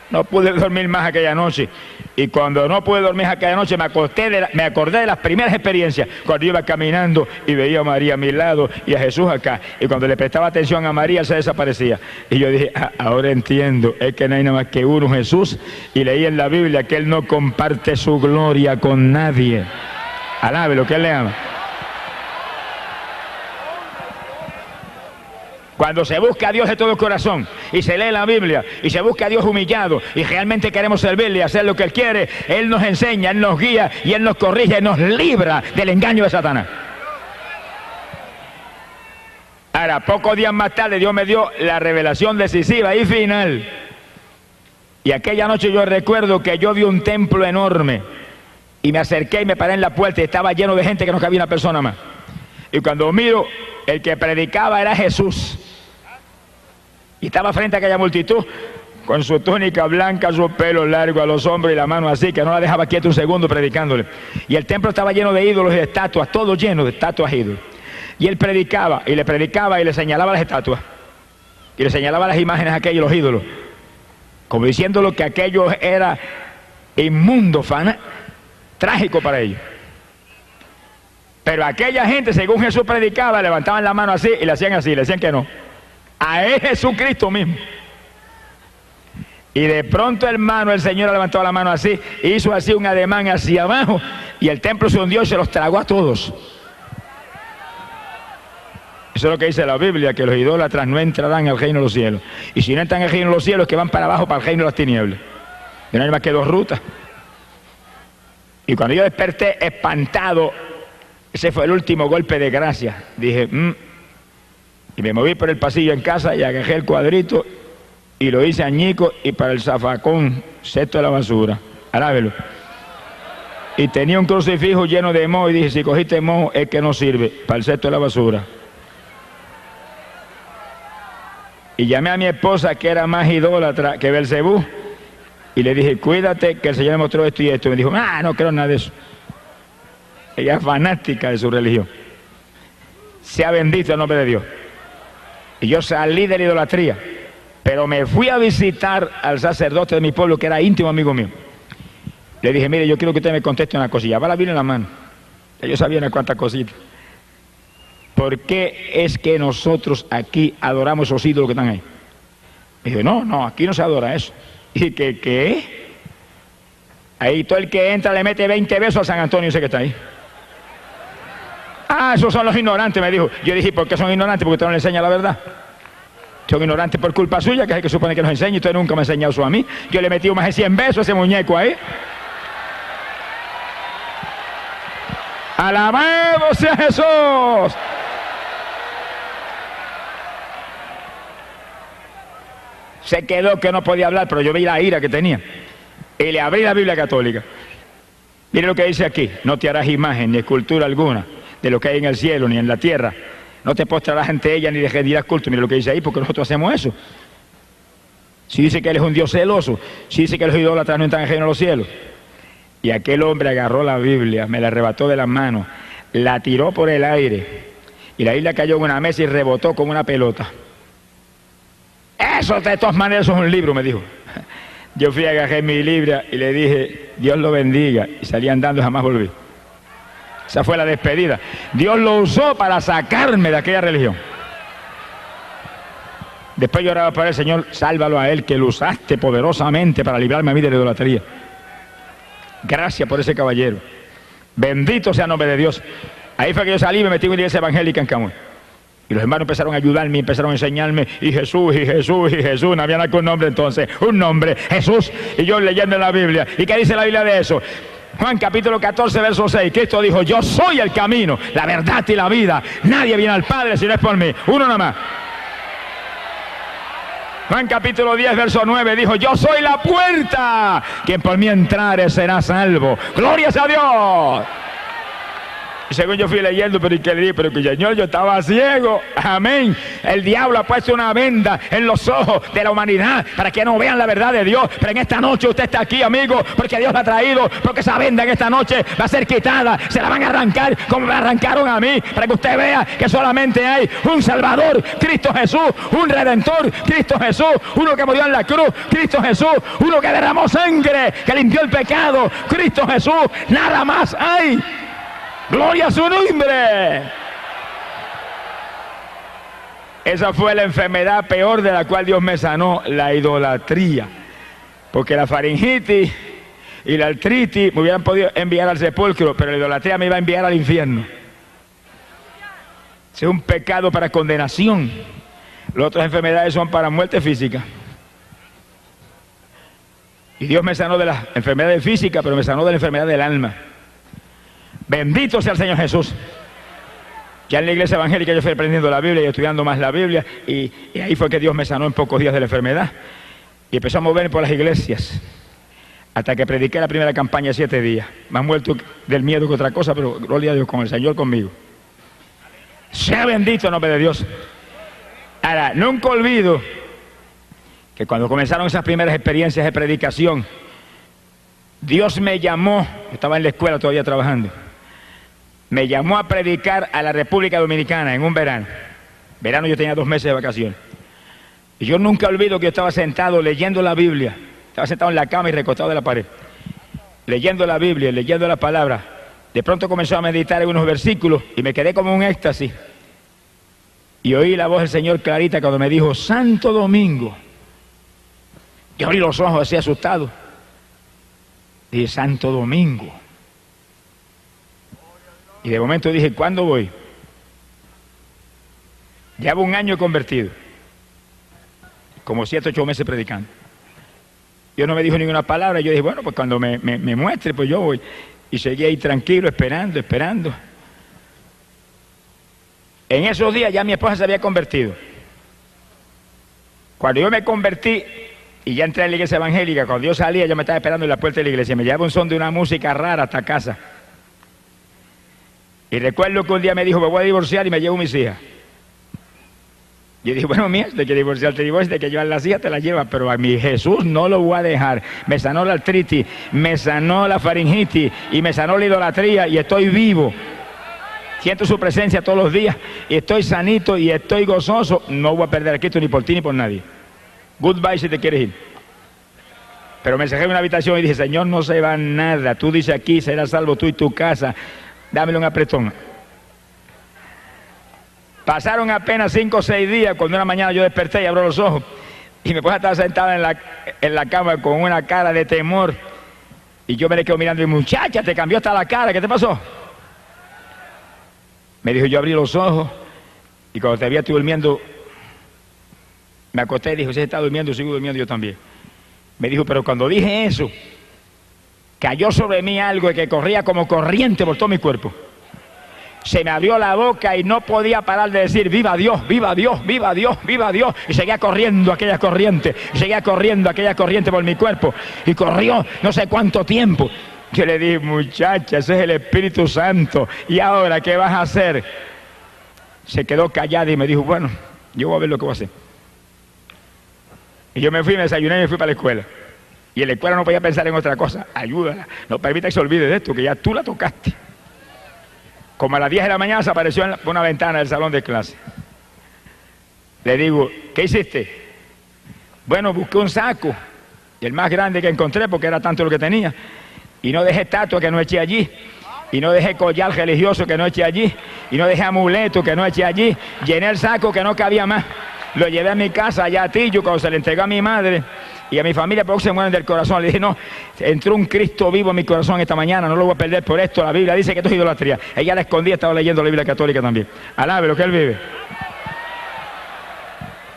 No pude dormir más aquella noche. Y cuando no pude dormir aquella noche, me acordé de las primeras experiencias. Cuando iba caminando y veía a María a mi lado y a Jesús acá. Y cuando le prestaba atención a María, él se desaparecía. Y yo dije, ahora entiendo, es que no hay nada más que uno, Jesús. Y leí en la Biblia que Él no comparte su gloria con nadie. Alabe lo que Él le ama. Cuando se busca a Dios de todo corazón y se lee la Biblia y se busca a Dios humillado y realmente queremos servirle y hacer lo que Él quiere, Él nos enseña, Él nos guía y Él nos corrige, nos libra del engaño de Satanás. Ahora, pocos días más tarde, Dios me dio la revelación decisiva y final. Y aquella noche yo recuerdo que yo vi un templo enorme y me acerqué y me paré en la puerta y estaba lleno de gente que no cabía una persona más. Y cuando miro, el que predicaba era Jesús. Y estaba frente a aquella multitud con su túnica blanca, su pelo largo a los hombros y la mano así, que no la dejaba quieta un segundo predicándole. Y el templo estaba lleno de ídolos y de estatuas, todo lleno de estatuas e ídolos. Y él predicaba y le señalaba las estatuas. Y le señalaba las imágenes a aquellos, los ídolos. Como diciéndolo que aquello era inmundo, trágico para ellos. Pero aquella gente, según Jesús predicaba, levantaban la mano así y le hacían así, le decían que no. A él Jesucristo mismo. Y de pronto, hermano, el Señor levantó la mano así, hizo así un ademán hacia abajo y el templo se hundió y se los tragó a todos. Eso es lo que dice la Biblia, que los idólatras no entrarán al reino de los cielos. Y si no entran al reino de los cielos, es que van para abajo, para el reino de las tinieblas. Y no hay más que dos rutas. Y cuando yo desperté espantado, ese fue el último golpe de gracia. Dije, Y me moví por el pasillo en casa y agarré el cuadrito y lo hice añico y para el zafacón, cesto de la basura. Alábelo. Y tenía un crucifijo lleno de moho y dije, si cogiste moho es que no sirve, para el cesto de la basura. Y llamé a mi esposa, que era más idólatra que Belcebú, y le dije, cuídate que el Señor me mostró esto y esto. Y me dijo, no creo nada de eso. Ella es fanática de su religión. Sea bendito el nombre de Dios. Y yo salí de la idolatría, pero me fui a visitar al sacerdote de mi pueblo, que era íntimo amigo mío. Le dije, mire, yo quiero que usted me conteste una cosilla. Va la Biblia en la mano. Yo sabía unas cuantas cositas. ¿Por qué es que nosotros aquí adoramos esos ídolos que están ahí? Me dijo, no, aquí no se adora eso. Y que, ¿qué? Ahí todo el que entra le mete 20 besos a San Antonio, ese que está ahí. Esos son los ignorantes, me dijo. Yo dije, ¿por qué son ignorantes? Porque usted no le enseña la verdad. Son ignorantes por culpa suya, que es el que supone que nos enseña, y usted nunca me ha enseñado eso a mí. Yo le metí más de 100 besos a ese muñeco ahí. ¡Alabado sea Jesús! Se quedó que no podía hablar, pero yo vi la ira que tenía. Y le abrí la Biblia católica. Mire lo que dice aquí. No te harás imagen ni escultura alguna de lo que hay en el cielo ni en la tierra. No te postrarás ante ella ni le rendirás culto. Mire lo que dice ahí, porque nosotros hacemos eso. Si dice que Él es un Dios celoso, si dice que los idólatras no están en el reino de los cielos. Y aquel hombre agarró la Biblia, me la arrebató de las manos, la tiró por el aire, y la Biblia cayó en una mesa y rebotó como una pelota. Eso de todas maneras es un libro, me dijo. Yo fui a agarrar mi Biblia y le dije, Dios lo bendiga, y salí andando y jamás volví. Esa fue la despedida. Dios lo usó para sacarme de aquella religión. Después yo oraba para el Señor, sálvalo a Él, que lo usaste poderosamente para librarme a mí de la idolatría. Gracias por ese caballero. Bendito sea el nombre de Dios. Ahí fue que yo salí y me metí en una iglesia evangélica en Camuy. Y los hermanos empezaron a ayudarme, empezaron a enseñarme, y Jesús, y Jesús, y Jesús. No había nada con un nombre entonces, un nombre, Jesús. Y yo leyendo en la Biblia. ¿Y qué dice la Biblia de eso? Juan capítulo 14, verso 6. Cristo dijo, yo soy el camino, la verdad y la vida. Nadie viene al Padre si no es por mí. Uno nomás. Juan capítulo 10, verso 9 dijo, yo soy la puerta. Quien por mí entrare será salvo. ¡Gloria a Dios! Y según yo fui leyendo, pero ¿qué le dije? Pero que Señor, yo estaba ciego. Amén. El diablo ha puesto una venda en los ojos de la humanidad para que no vean la verdad de Dios. Pero en esta noche usted está aquí, amigo, porque Dios la ha traído, porque esa venda en esta noche va a ser quitada. Se la van a arrancar como me arrancaron a mí, para que usted vea que solamente hay un Salvador, Cristo Jesús, un Redentor, Cristo Jesús, uno que murió en la cruz, Cristo Jesús, uno que derramó sangre, que limpió el pecado, Cristo Jesús. Nada más hay. ¡Gloria a su nombre! Esa fue la enfermedad peor de la cual Dios me sanó, la idolatría. Porque la faringitis y la artritis me hubieran podido enviar al sepulcro, pero la idolatría me iba a enviar al infierno. Es un pecado para condenación. Las otras enfermedades son para muerte física. Y Dios me sanó de las enfermedades físicas, pero me sanó de la enfermedad del alma. Bendito sea el Señor Jesús. Ya en la iglesia evangélica yo fui aprendiendo la Biblia y estudiando más la Biblia, y ahí fue que Dios me sanó en pocos días de la enfermedad. Y empezó a moverme por las iglesias, hasta que prediqué la primera campaña 7 días. Más muerto del miedo que otra cosa, pero gloria a Dios, con el Señor conmigo. Sea bendito el nombre de Dios. Ahora, nunca olvido que cuando comenzaron esas primeras experiencias de predicación, Dios me llamó, estaba en la escuela todavía trabajando, me llamó a predicar a la República Dominicana en un verano. Verano yo tenía 2 meses de vacaciones. Y yo nunca olvido que yo estaba sentado leyendo la Biblia, estaba sentado en la cama y recostado de la pared, leyendo la Biblia, leyendo la palabra. De pronto comenzó a meditar en unos versículos y me quedé como un éxtasis. Y oí la voz del Señor clarita cuando me dijo, Santo Domingo. Yo abrí los ojos así asustado. Dije, Santo Domingo. Y de momento dije, ¿cuándo voy? Llevo 1 año convertido. Como 7, 8 meses predicando. Dios no me dijo ninguna palabra. Yo dije, bueno, pues cuando me muestre, pues yo voy. Y seguí ahí tranquilo, esperando. En esos días ya mi esposa se había convertido. Cuando yo me convertí y ya entré a la iglesia evangélica, cuando yo salía, yo me estaba esperando en la puerta de la iglesia. Me llevaba un son de una música rara hasta casa. Y recuerdo que un día me dijo, me voy a divorciar y me llevo mis hijas. Yo dije, bueno, mía, de que divorciarte, de que llevar las hijas te las llevas, pero a mi Jesús no lo voy a dejar. Me sanó la artritis, me sanó la faringitis y me sanó la idolatría y estoy vivo. Siento su presencia todos los días y estoy sanito y estoy gozoso. No voy a perder a Cristo ni por ti ni por nadie. Goodbye si te quieres ir. Pero me encerré en una habitación y dije, Señor, no se va nada. Tú dices aquí, serás salvo tú y tu casa. Dámelo un apretón. Pasaron apenas 5 o 6 días cuando una mañana yo desperté y abro los ojos y mi esposa estaba sentada en la cama con una cara de temor y yo me le quedo mirando y muchacha, te cambió hasta la cara, ¿qué te pasó? Me dijo, yo abrí los ojos y cuando te había estuve durmiendo me acosté y dijo, si está durmiendo, sigo durmiendo yo también. Me dijo, pero cuando dije eso cayó sobre mí algo que corría como corriente por todo mi cuerpo. Se me abrió la boca y no podía parar de decir, viva Dios, viva Dios, viva Dios, viva Dios. Y seguía corriendo aquella corriente, por mi cuerpo. Y corrió no sé cuánto tiempo. Yo le dije, muchacha, ese es el Espíritu Santo. ¿Y ahora qué vas a hacer? Se quedó callada y me dijo, bueno, yo voy a ver lo que voy a hacer. Y yo me fui, me desayuné y me fui para la escuela. Y en la escuela no podía pensar en otra cosa. Ayúdala, no permita que se olvide de esto, que ya tú la tocaste. Como a las 10 de la mañana se apareció en una ventana del salón de clase. Le digo, ¿qué hiciste? Bueno, busqué un saco, el más grande que encontré porque era tanto lo que tenía. Y no dejé estatua que no eché allí. Y no dejé collar religioso que no eché allí. Y no dejé amuleto que no eché allí. Llené el saco que no cabía más. Lo llevé a mi casa allá a Tillo cuando se le entregó a mi madre. Y a mi familia porque se mueren del corazón. Le dije, no, entró un Cristo vivo en mi corazón esta mañana, no lo voy a perder por esto. La Biblia dice que esto es idolatría. Ella la escondía, estaba leyendo la Biblia católica también. Alabe lo que él vive.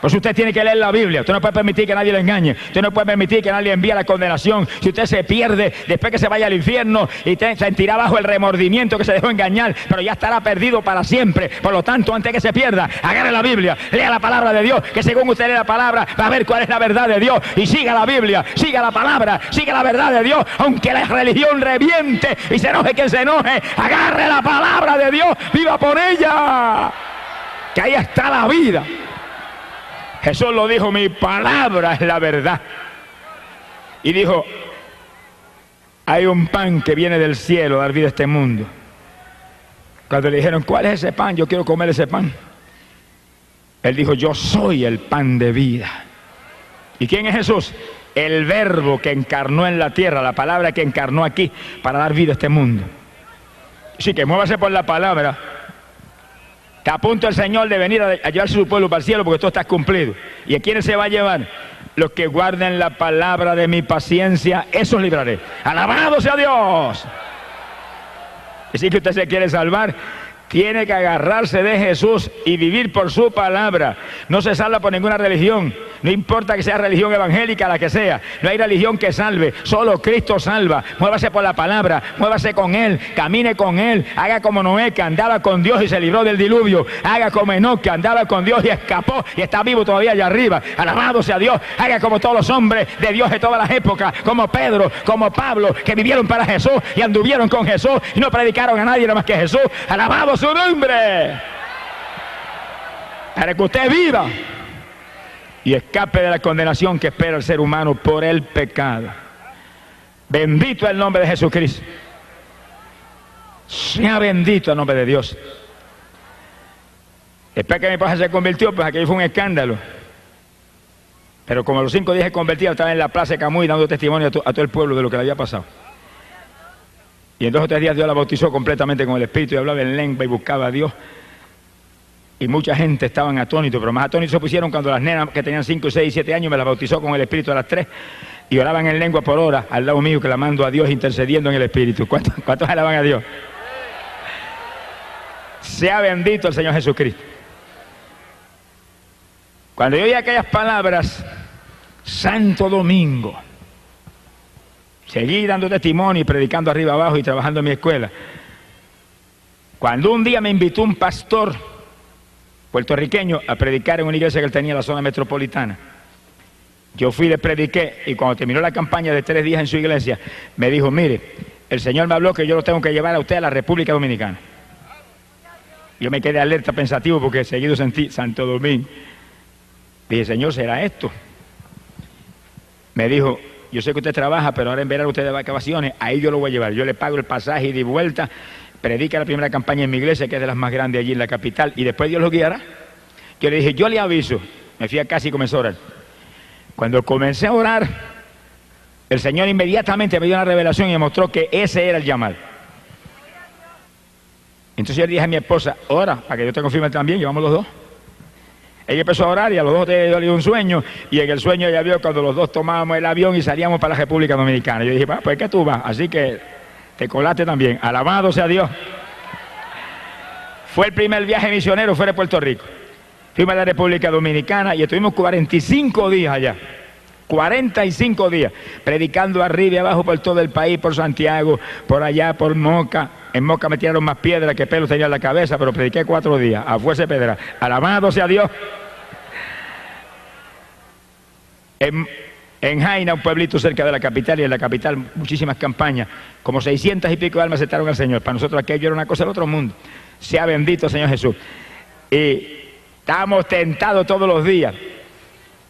Pues usted tiene que leer la Biblia. Usted no puede permitir que nadie le engañe. Usted no puede permitir que nadie le envíe la condenación. Si usted se pierde, después que se vaya al infierno, y sentirá bajo el remordimiento que se dejó engañar, pero ya estará perdido para siempre. Por lo tanto, antes que se pierda, agarre la Biblia, lea la palabra de Dios, que según usted lee la palabra, va a ver cuál es la verdad de Dios. Y siga la Biblia, siga la palabra, siga la verdad de Dios. Aunque la religión reviente y se enoje quien se enoje, agarre la palabra de Dios, viva por ella. Que ahí está la vida. Jesús lo dijo, mi palabra es la verdad. Y dijo, hay un pan que viene del cielo a dar vida a este mundo. Cuando le dijeron, ¿cuál es ese pan? Yo quiero comer ese pan. Él dijo, yo soy el pan de vida. ¿Y quién es Jesús? El verbo que encarnó en la tierra, la palabra que encarnó aquí para dar vida a este mundo. Así que muévase por la palabra. Está a punto el Señor de venir a llevarse su pueblo para el cielo, porque todo está cumplido. ¿Y a quiénes se va a llevar? Los que guarden la palabra de mi paciencia, esos libraré. ¡Alabado sea Dios! Así que usted se quiere salvar, tiene que agarrarse de Jesús y vivir por su palabra. No se salva por ninguna religión. No importa que sea religión evangélica, la que sea. No hay religión que salve. Solo Cristo salva. Muévase por la palabra. Muévase con Él. Camine con Él. Haga como Noé, que andaba con Dios y se libró del diluvio. Haga como Enoc, que andaba con Dios y escapó y está vivo todavía allá arriba. Alabado sea Dios. Haga como todos los hombres de Dios de todas las épocas. Como Pedro, como Pablo, que vivieron para Jesús y anduvieron con Jesús y no predicaron a nadie nada más que Jesús. Alabado su nombre. Para que usted viva y escape de la condenación que espera el ser humano por el pecado. Bendito es el nombre de Jesucristo. Sea bendito el nombre de Dios. Después que mi esposa se convirtió, pues aquello fue un escándalo. Pero como a los 5 días se convertía, estaba en la plaza de Camuy dando testimonio a todo el pueblo de lo que le había pasado. Y en 2 o 3 días Dios la bautizó completamente con el Espíritu y hablaba en lengua y buscaba a Dios. Y mucha gente estaban atónitos, pero más atónitos se pusieron cuando las nenas que tenían 5, 6, 7 años me las bautizó con el Espíritu a las 3 y oraban en lengua por hora al lado mío, clamando a Dios, intercediendo en el Espíritu. ¿Cuántos alaban a Dios? Sea bendito el Señor Jesucristo. Cuando yo oí aquellas palabras, Santo Domingo, seguí dando testimonio y predicando arriba abajo y trabajando en mi escuela. Cuando un día me invitó un pastor puertorriqueño a predicar en una iglesia que él tenía en la zona metropolitana, yo fui y le prediqué, y cuando terminó la campaña de 3 días en su iglesia, me dijo, mire, el Señor me habló que yo lo tengo que llevar a usted a la República Dominicana. Yo me quedé alerta, pensativo, porque seguido sentí Santo Domingo. Dije, Señor, ¿será esto? Me dijo, yo sé que usted trabaja, pero ahora en verano usted de vacaciones, ahí yo lo voy a llevar. Yo le pago el pasaje y de vuelta, predica la primera campaña en mi iglesia, que es de las más grandes allí en la capital, y después Dios lo guiará. Yo le dije, yo le aviso. Me fui a casa y comencé a orar. Cuando comencé a orar, el Señor inmediatamente me dio una revelación y me mostró que ese era el llamado. Entonces yo le dije a mi esposa, ora, para que yo te confirme también, llevamos los dos. Ella empezó a orar y a los dos le dio un sueño, y en el sueño ella vio cuando los dos tomábamos el avión y salíamos para la República Dominicana. Yo dije, pues que tú vas, así que te colaste también. Alabado sea Dios. Fue el primer viaje misionero fuera de Puerto Rico. Fuimos a la República Dominicana y estuvimos 45 días allá. 45 días, predicando arriba y abajo por todo el país, por Santiago, por allá, por Moca. En Moca me tiraron más piedras que pelos tenía en la cabeza, pero prediqué 4 días, a fuerza de pedra. Alabado sea Dios. En Jaina, un pueblito cerca de la capital, y en la capital muchísimas campañas, como 600 y pico de almas aceptaron al Señor. Para nosotros aquello era una cosa del otro mundo. Sea bendito el Señor Jesús. Y estábamos tentados todos los días,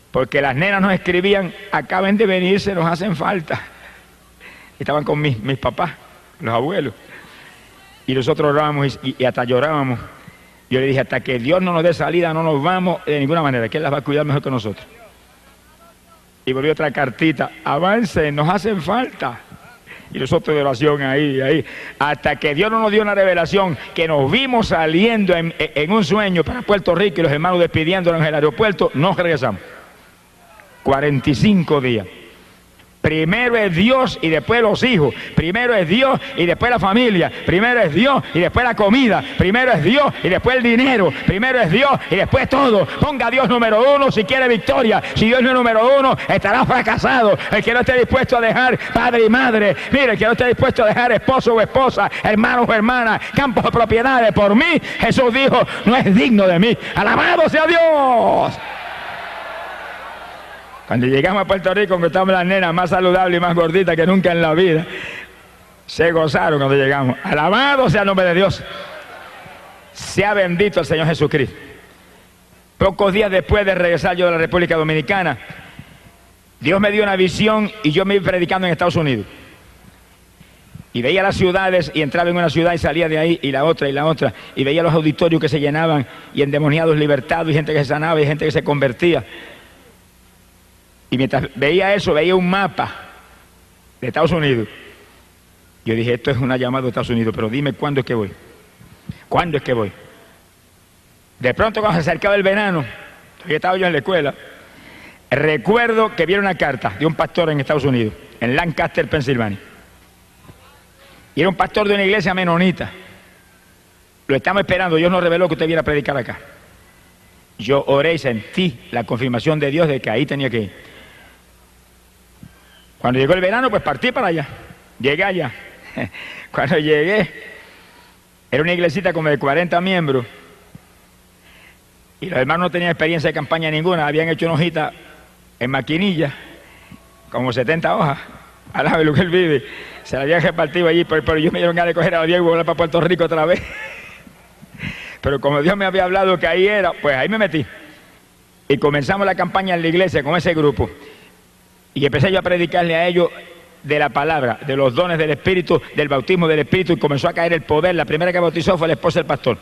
porque las nenas nos escribían, acaben de venirse, nos hacen falta. Estaban con mis papás, los abuelos. Y nosotros orábamos y hasta llorábamos. Yo le dije, hasta que Dios no nos dé salida, no nos vamos de ninguna manera, que Él las va a cuidar mejor que nosotros. Y volvió otra cartita, avancen, nos hacen falta. Y nosotros de oración ahí, hasta que Dios no nos dio una revelación, que nos vimos saliendo en un sueño para Puerto Rico y los hermanos despidiéndonos en el aeropuerto, nos regresamos. 45 días. Primero es Dios y después los hijos. Primero es Dios y después la familia. Primero es Dios y después la comida. Primero es Dios y después el dinero. Primero es Dios y después todo. Ponga a Dios número uno si quiere victoria. Si Dios no es número uno, estará fracasado. El que no esté dispuesto a dejar padre y madre. Mire, el que no esté dispuesto a dejar esposo o esposa, hermanos o hermanas, campos o propiedades por mí, Jesús dijo, no es digno de mí. ¡Alabado sea Dios! Cuando llegamos a Puerto Rico, encontramos las nenas más saludables y más gorditas que nunca en la vida. Se gozaron cuando llegamos. Alabado sea el nombre de Dios. Sea bendito el Señor Jesucristo. Pocos días después de regresar yo de la República Dominicana, Dios me dio una visión y yo me iba predicando en Estados Unidos. Y veía las ciudades y entraba en una ciudad y salía de ahí y la otra. Y veía los auditorios que se llenaban y endemoniados libertados y gente que se sanaba y gente que se convertía. Y mientras veía eso, veía un mapa de Estados Unidos. Yo dije, esto es una llamada de Estados Unidos, pero dime cuándo es que voy. ¿Cuándo es que voy? De pronto, cuando se acercaba el verano, todavía estaba yo en la escuela, recuerdo que vi una carta de un pastor en Estados Unidos, en Lancaster, Pensilvania. Y era un pastor de una iglesia menonita. Lo estamos esperando, Dios nos reveló que usted viera a predicar acá. Yo oré y sentí la confirmación de Dios de que ahí tenía que ir. Cuando llegó el verano, pues partí para allá. Llegué allá. Cuando llegué, era una iglesita como de 40 miembros. Y los hermanos no tenían experiencia de campaña ninguna. Habían hecho una hojita en maquinilla, como 70 hojas. Alaba de lo que él vive. Se la habían repartido allí, pero yo me dieron ganas de coger a Diego y volar para Puerto Rico otra vez. Pero como Dios me había hablado que ahí era, pues ahí me metí. Y comenzamos la campaña en la iglesia con ese grupo. Y empecé yo a predicarle a ellos de la palabra, de los dones del Espíritu, del bautismo del Espíritu, y comenzó a caer el poder. La primera que bautizó fue la esposa del pastor.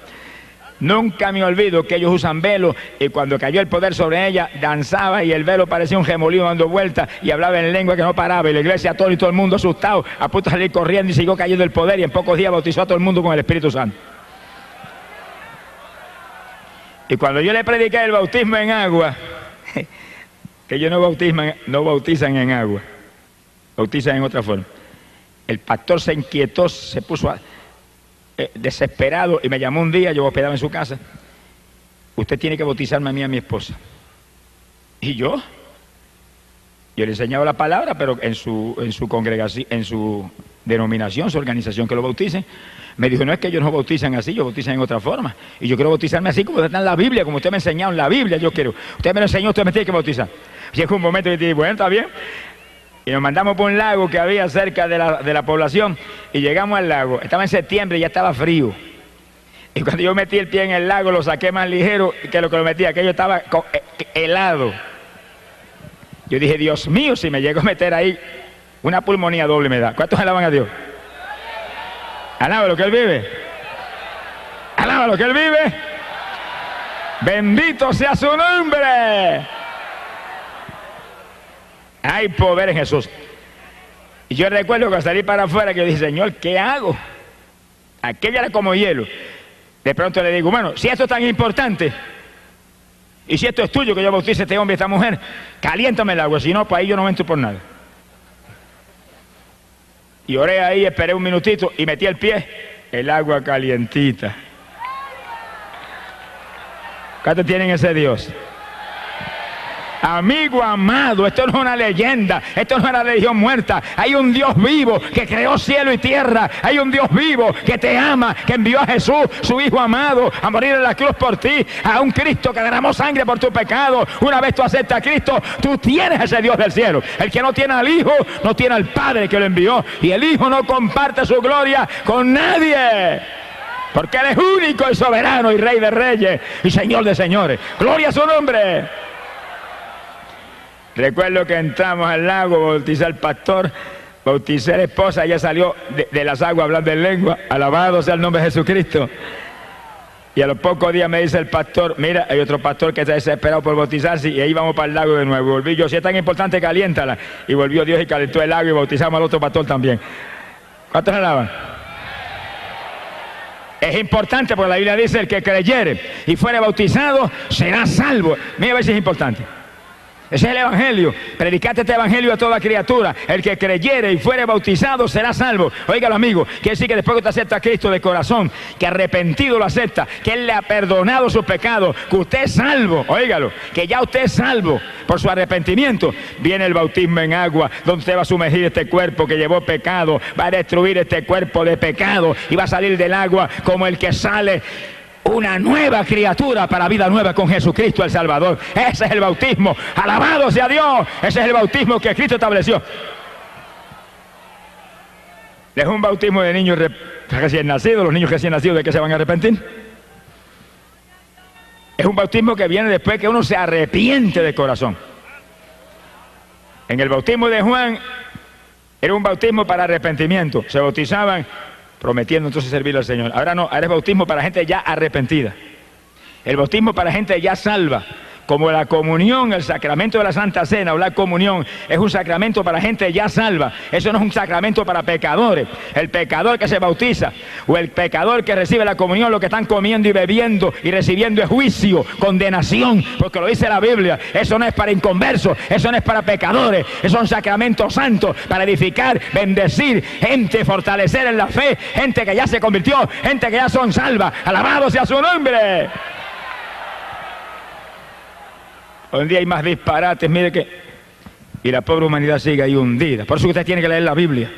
Nunca me olvido que ellos usan velo, y cuando cayó el poder sobre ella, danzaba y el velo parecía un remolino dando vueltas y hablaba en lengua que no paraba, y la iglesia todo y todo el mundo asustado, a punto de salir corriendo, y siguió cayendo el poder, y en pocos días bautizó a todo el mundo con el Espíritu Santo. Y cuando yo le prediqué el bautismo en agua, que ellos no bautizan en agua, bautizan en otra forma. El pastor se inquietó, se puso desesperado y me llamó un día, yo hospedaba en su casa. Usted tiene que bautizarme a mí y a mi esposa. ¿Y yo? Yo le enseñaba la palabra, pero en su congregación, en su denominación, su organización, que lo bauticen. Me dijo, no es que ellos no bautizan así, ellos bautizan en otra forma. Y yo quiero bautizarme así como está en la Biblia, como usted me ha enseñado en la Biblia, yo quiero. Usted me lo enseñó, usted me tiene que bautizar. Llegó un momento y dije, bueno, está bien. Y nos mandamos por un lago que había cerca de la población, y llegamos al lago. Estaba en septiembre y ya estaba frío. Y cuando yo metí el pie en el lago, lo saqué más ligero que lo metí, aquello estaba helado. Yo dije, Dios mío, si me llego a meter ahí, una pulmonía doble me da. ¿Cuántos alaban a Dios? Alaba lo que Él vive. Alaba lo que Él vive. Bendito sea su nombre. Hay poder en Jesús. Y yo recuerdo que salí para afuera, que yo dije, Señor, ¿qué hago? Aquella era como hielo. De pronto le digo, bueno, si esto es tan importante, y si esto es tuyo, que yo bautice a este hombre y a esta mujer, caliéntame el agua, si no, pues ahí yo no entro por nada. Y oré ahí, esperé un minutito y metí el pie, el agua calientita. ¿Cuántos tienen ese Dios? Amigo amado, esto no es una leyenda, esto no es una religión muerta. Hay un Dios vivo que creó cielo y tierra. Hay un Dios vivo que te ama, que envió a Jesús, su Hijo amado, a morir en la cruz por ti. A un Cristo que derramó sangre por tu pecado. Una vez tú aceptas a Cristo, tú tienes ese Dios del cielo. El que no tiene al Hijo, no tiene al Padre que lo envió. Y el Hijo no comparte su gloria con nadie, porque Él es único y soberano y Rey de reyes y Señor de señores. Gloria a su nombre. Recuerdo que entramos al lago, bauticé al pastor, bauticé a la esposa, ella salió de las aguas hablando en lengua. Alabado sea el nombre de Jesucristo. Y a los pocos días me dice el pastor, mira, hay otro pastor que está desesperado por bautizarse, y ahí vamos para el lago de nuevo. Volví yo, si es tan importante, caliéntala. Y volvió Dios y calentó el lago y bautizamos al otro pastor también. ¿Cuántos alaban? Es importante porque la Biblia dice, el que creyere y fuere bautizado será salvo. Mira a ver si es importante. Ese es el evangelio. Predicate este evangelio a toda criatura. El que creyere y fuere bautizado será salvo. Óigalo, amigo. Quiere decir que después que usted acepta a Cristo de corazón, que arrepentido lo acepta, que Él le ha perdonado sus pecados, que usted es salvo. Óigalo, que ya usted es salvo por su arrepentimiento. Viene el bautismo en agua, donde usted va a sumergir este cuerpo que llevó pecado, va a destruir este cuerpo de pecado y va a salir del agua como el que sale una nueva criatura para vida nueva con Jesucristo el Salvador. Ese es el bautismo. Alabado sea Dios. Ese es el bautismo que Cristo estableció. Es un bautismo de niños recién nacidos. Los niños recién nacidos, ¿de qué se van a arrepentir? Es un bautismo que viene después que uno se arrepiente de corazón. En el bautismo de Juan era un bautismo para arrepentimiento. Se bautizaban prometiendo entonces servirle al Señor. Ahora no, ahora es bautismo para gente ya arrepentida. El bautismo para gente ya salva. Como la comunión, el sacramento de la Santa Cena o la comunión es un sacramento para gente ya salva. Eso no es un sacramento para pecadores. El pecador que se bautiza o el pecador que recibe la comunión, lo que están comiendo y bebiendo y recibiendo es juicio, condenación, porque lo dice la Biblia. Eso no es para inconversos, eso no es para pecadores. Esos son sacramentos santos para edificar, bendecir gente, fortalecer en la fe, gente que ya se convirtió, gente que ya son salvas. Alabado sea su nombre. Hoy en día hay más disparates, mire que... Y la pobre humanidad sigue ahí hundida. Por eso usted tiene que leer la Biblia,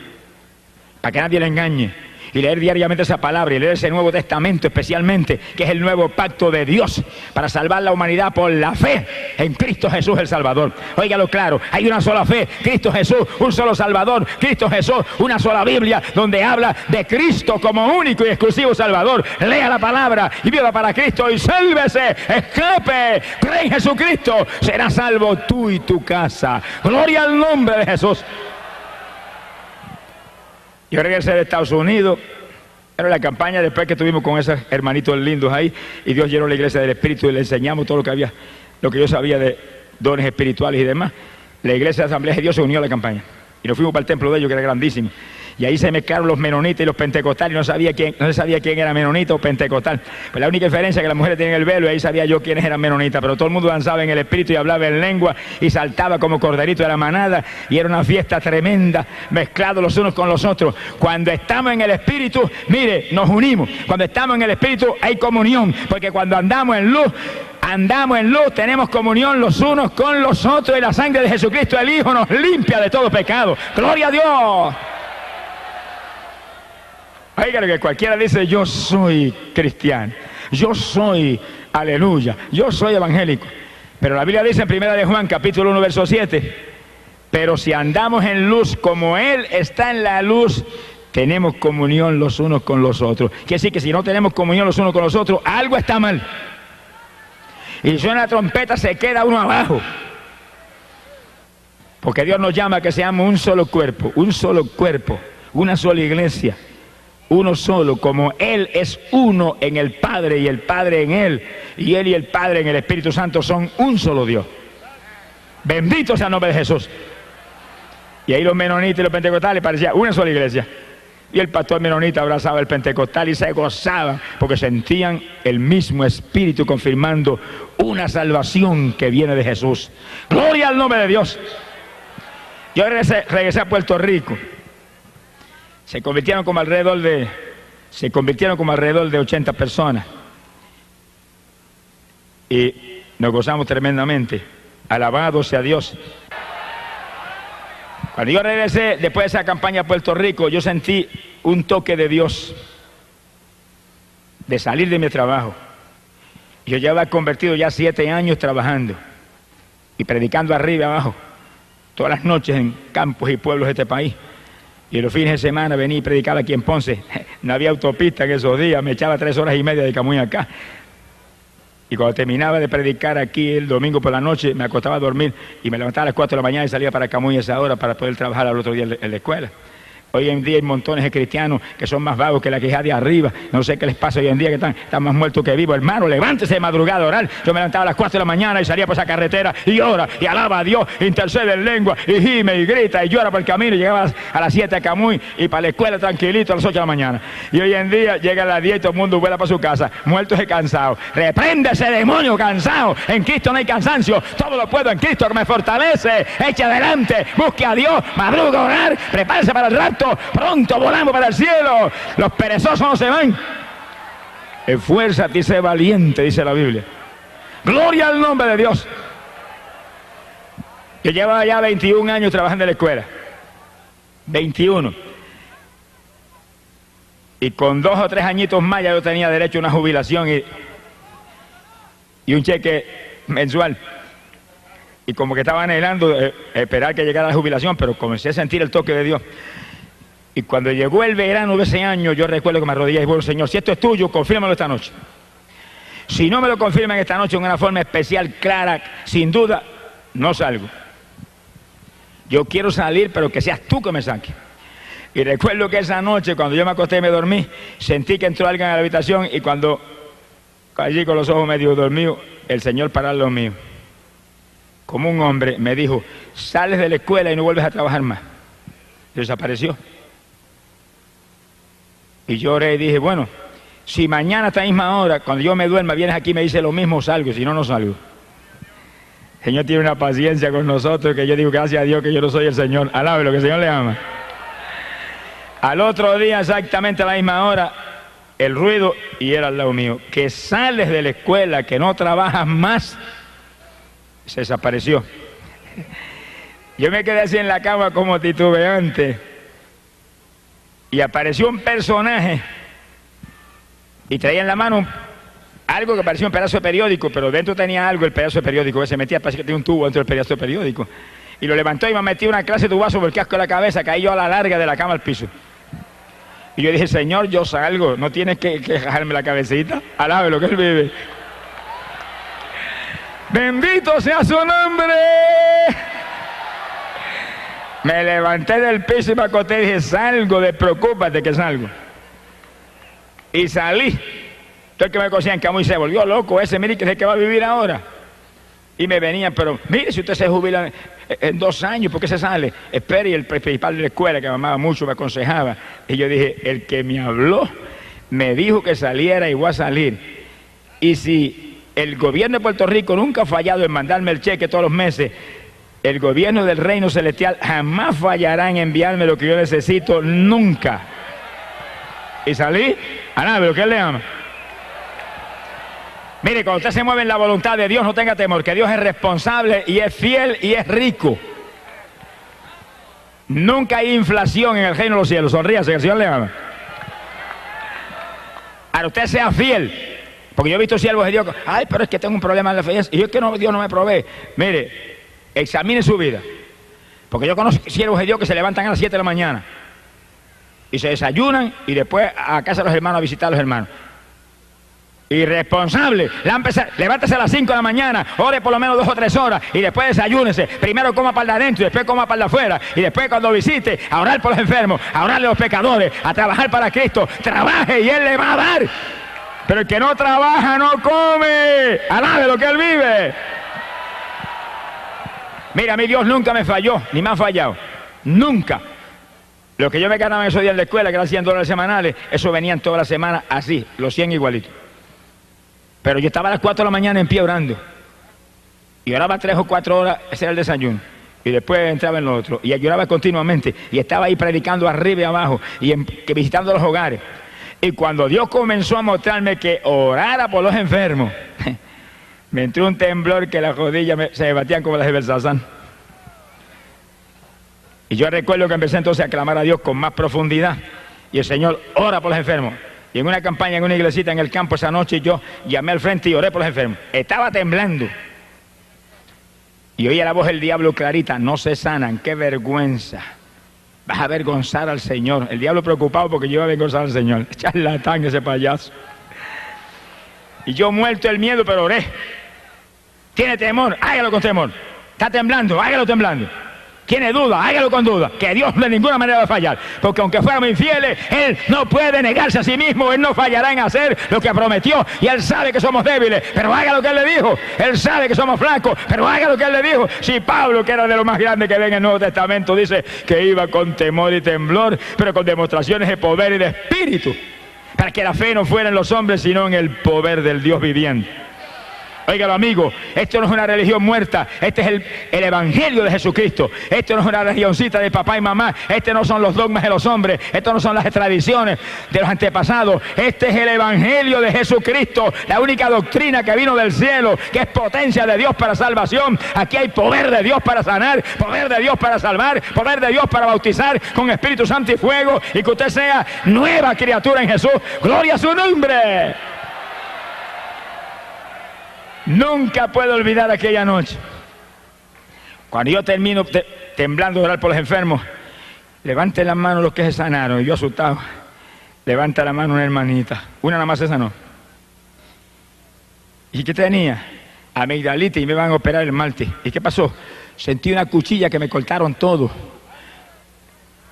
para que nadie le engañe. Y leer diariamente esa palabra, y leer ese Nuevo Testamento especialmente, que es el nuevo pacto de Dios, para salvar la humanidad por la fe en Cristo Jesús el Salvador. Óigalo claro, hay una sola fe, Cristo Jesús, un solo Salvador, Cristo Jesús, una sola Biblia, donde habla de Cristo como único y exclusivo Salvador. Lea la palabra y viva para Cristo y sálvese, escape, cree en Jesucristo, serás salvo tú y tu casa. Gloria al nombre de Jesús. Yo regresé de Estados Unidos, era la campaña después que estuvimos con esos hermanitos lindos ahí, y Dios llenó la iglesia del Espíritu y le enseñamos todo lo que había, lo que yo sabía de dones espirituales y demás. La iglesia de Asamblea de Dios se unió a la campaña y nos fuimos para el templo de ellos, que era grandísimo. Y ahí se mezclaron los menonitas y los pentecostales, y no se sabía quién era menonita o pentecostal. Pues la única diferencia es que las mujeres tenían el velo, y ahí sabía yo quiénes eran menonitas, pero todo el mundo danzaba en el espíritu y hablaba en lengua y saltaba como corderito de la manada, y era una fiesta tremenda, mezclados los unos con los otros. Cuando estamos en el espíritu, mire, nos unimos. Cuando estamos en el espíritu hay comunión, porque cuando andamos en luz, tenemos comunión los unos con los otros, y la sangre de Jesucristo el Hijo nos limpia de todo pecado. ¡Gloria a Dios! Oigan, que cualquiera dice, yo soy cristiano, yo soy, aleluya, yo soy evangélico. Pero la Biblia dice en 1 de Juan, capítulo 1, verso 7, pero si andamos en luz como Él está en la luz, tenemos comunión los unos con los otros. Quiere decir que si no tenemos comunión los unos con los otros, algo está mal. Y si suena la trompeta, se queda uno abajo. Porque Dios nos llama a que seamos un solo cuerpo, una sola iglesia. Uno solo, como Él es uno en el Padre y el Padre en Él, y Él y el Padre en el Espíritu Santo son un solo Dios. Bendito sea el nombre de Jesús. Y ahí los menonitas y los pentecostales parecían una sola iglesia. Y el pastor menonita abrazaba al pentecostal y se gozaba porque sentían el mismo Espíritu confirmando una salvación que viene de Jesús. Gloria al nombre de Dios. Yo regresé a Puerto Rico. Se convirtieron como alrededor de 80 personas. Y nos gozamos tremendamente. Alabado sea Dios. Cuando yo regresé, después de esa campaña a Puerto Rico, yo sentí un toque de Dios de salir de mi trabajo. Yo ya había convertido ya 7 años trabajando y predicando arriba y abajo, todas las noches en campos y pueblos de este país. Y los fines de semana venía y predicaba aquí en Ponce. No había autopista en esos días, me echaba 3 horas y media de Camuy acá. Y cuando terminaba de predicar aquí el domingo por la noche, me acostaba a dormir y me levantaba a las 4 de la mañana y salía para Camuy a esa hora para poder trabajar al otro día en la escuela. Hoy en día hay montones de cristianos que son más vagos que la queja de arriba. No sé qué les pasa hoy en día, que están más muertos que vivos. Hermano, levántese de madrugada a orar. Yo me levantaba a las 4 de la mañana y salía por esa carretera y ora y alaba a Dios, intercede en lengua y gime y grita y llora por el camino. Y llegaba a las 7 a Camuy y para la escuela tranquilito a las 8 de la mañana. Y hoy en día llega a las 10 y todo el mundo vuela para su casa, muertos y cansados. Reprende ese demonio cansado. En Cristo no hay cansancio. Todo lo puedo en Cristo que me fortalece. Eche adelante, busque a Dios, madruga a orar, prepárese para el rapto. Pronto volamos para el cielo. Los perezosos no se van. Esfuérzate y sé valiente, dice la Biblia. Gloria al nombre de Dios. Yo llevaba ya 21 años trabajando en la escuela. 21. Y con 2 o 3 añitos más ya yo tenía derecho a una jubilación y un cheque mensual. Y como que estaba anhelando esperar que llegara la jubilación, pero comencé a sentir el toque de Dios. Y cuando llegó el verano de ese año, yo recuerdo que me arrodillé y dije, bueno, Señor, si esto es tuyo, confírmalo esta noche. Si no me lo confirman esta noche en una forma especial, clara, sin duda, no salgo. Yo quiero salir, pero que seas tú que me saques. Y recuerdo que esa noche, cuando yo me acosté y me dormí, sentí que entró alguien a la habitación y cuando allí con los ojos medio dormidos, el Señor paró lo mío. Como un hombre me dijo, sales de la escuela y no vuelves a trabajar más. Desapareció. Y yo oré y dije, bueno, si mañana a esta misma hora, cuando yo me duerma, vienes aquí y me dices lo mismo, salgo, si no, no salgo. El Señor tiene una paciencia con nosotros que yo digo, gracias a Dios que yo no soy el Señor. Alabe lo que el Señor le ama. Al otro día, exactamente a la misma hora, el ruido, y era al lado mío, que sales de la escuela, que no trabajas más, se desapareció. Yo me quedé así en la cama como titubeante. Y apareció un personaje y traía en la mano algo que parecía un pedazo de periódico, pero dentro tenía algo, el pedazo de periódico que se metía, parece que tenía un tubo dentro del pedazo de periódico. Y lo levantó y me metió una clase de tubazo por el casco de la cabeza, caí yo a la larga de la cama al piso. Y yo dije, Señor, yo salgo, no tienes que jalarme la cabecita, alabe lo que Él vive. Bendito sea su nombre. Me levanté del piso y me acosté y dije, salgo, despreocúpate que salgo. Y salí. Todo el que me conocía en Camuy se volvió loco ese, mire que es el que va a vivir ahora. Y me venían, pero mire, si usted se jubila en 2 años, ¿por qué se sale? Espere, y el principal de la escuela, que me amaba mucho, me aconsejaba. Y yo dije, el que me habló, me dijo que saliera y voy a salir. Y si el gobierno de Puerto Rico nunca ha fallado en mandarme el cheque todos los meses, el gobierno del reino celestial jamás fallará en enviarme lo que yo necesito, nunca. Y salí, alabe lo que Él le ama. Mire, cuando usted se mueve en la voluntad de Dios, no tenga temor, que Dios es responsable y es fiel y es rico. Nunca hay inflación en el reino de los cielos, sonríase, que el Señor le ama. Ahora usted sea fiel, porque yo he visto siervos de Dios, ay, pero es que tengo un problema en la fe, y yo es que no, Dios no me provee. Mire, examine su vida, porque yo conozco siervos de Dios que se levantan a las 7 de la mañana y se desayunan y después a casa de los hermanos a visitar a los hermanos. Irresponsable, levántese a las 5 de la mañana, ore por lo menos 2 o 3 horas y después desayúnese. Primero coma para adentro y después coma para afuera. Y después cuando visite, a orar por los enfermos, a orarle a los pecadores, a trabajar para Cristo. Trabaje y Él le va a dar. Pero el que no trabaja no come. Alabe lo que Él vive. Mira, a mí Dios nunca me falló, ni me ha fallado. Nunca. Lo que yo me ganaba en esos días en la escuela, que eran $100 semanales, eso venían toda la semana así, los 100 igualitos. Pero yo estaba a las 4 de la mañana en pie orando. Y oraba 3 o 4 horas, ese era el desayuno. Y después entraba en lo otro. Y lloraba continuamente. Y estaba ahí predicando arriba y abajo. Y visitando los hogares. Y cuando Dios comenzó a mostrarme que orara por los enfermos, me entró un temblor que las rodillas se me batían como las de Belsasán. Y yo recuerdo que empecé entonces a clamar a Dios con más profundidad. Y el Señor ora por los enfermos. Y en una campaña, en una iglesita en el campo esa noche, yo llamé al frente y oré por los enfermos. Estaba temblando. Y oía la voz del diablo clarita, no se sanan, qué vergüenza. Vas a avergonzar al Señor. El diablo preocupado porque yo iba a avergonzar al Señor. Charlatán ese payaso. Y yo muerto el miedo, pero oré. Tiene temor, hágalo con temor. Está temblando, hágalo temblando. Tiene duda, hágalo con duda, que Dios de ninguna manera va a fallar, porque aunque fuéramos infieles, Él no puede negarse a sí mismo, Él no fallará en hacer lo que prometió, y Él sabe que somos débiles, pero haga lo que Él le dijo. Él sabe que somos flacos, pero haga lo que Él le dijo. Si Pablo, que era de lo más grande que ve en el Nuevo Testamento, dice que iba con temor y temblor, pero con demostraciones de poder y de espíritu, para que la fe no fuera en los hombres, sino en el poder del Dios viviente. Óigalo, amigo, esto no es una religión muerta, este es el Evangelio de Jesucristo. Esto no es una religioncita de papá y mamá, este no son los dogmas de los hombres, esto no son las tradiciones de los antepasados, este es el Evangelio de Jesucristo, la única doctrina que vino del cielo, que es potencia de Dios para salvación. Aquí hay poder de Dios para sanar, poder de Dios para salvar, poder de Dios para bautizar con Espíritu Santo y fuego, y que usted sea nueva criatura en Jesús. ¡Gloria a su nombre! Nunca puedo olvidar aquella noche, cuando yo termino temblando de orar por los enfermos. Levanten la mano los que se sanaron. Y yo asustado, levanta la mano una hermanita, una nada más se sanó. ¿Y qué tenía? Amigdalitis, y me van a operar el martes. ¿Y qué pasó? Sentí una cuchilla que me cortaron todo,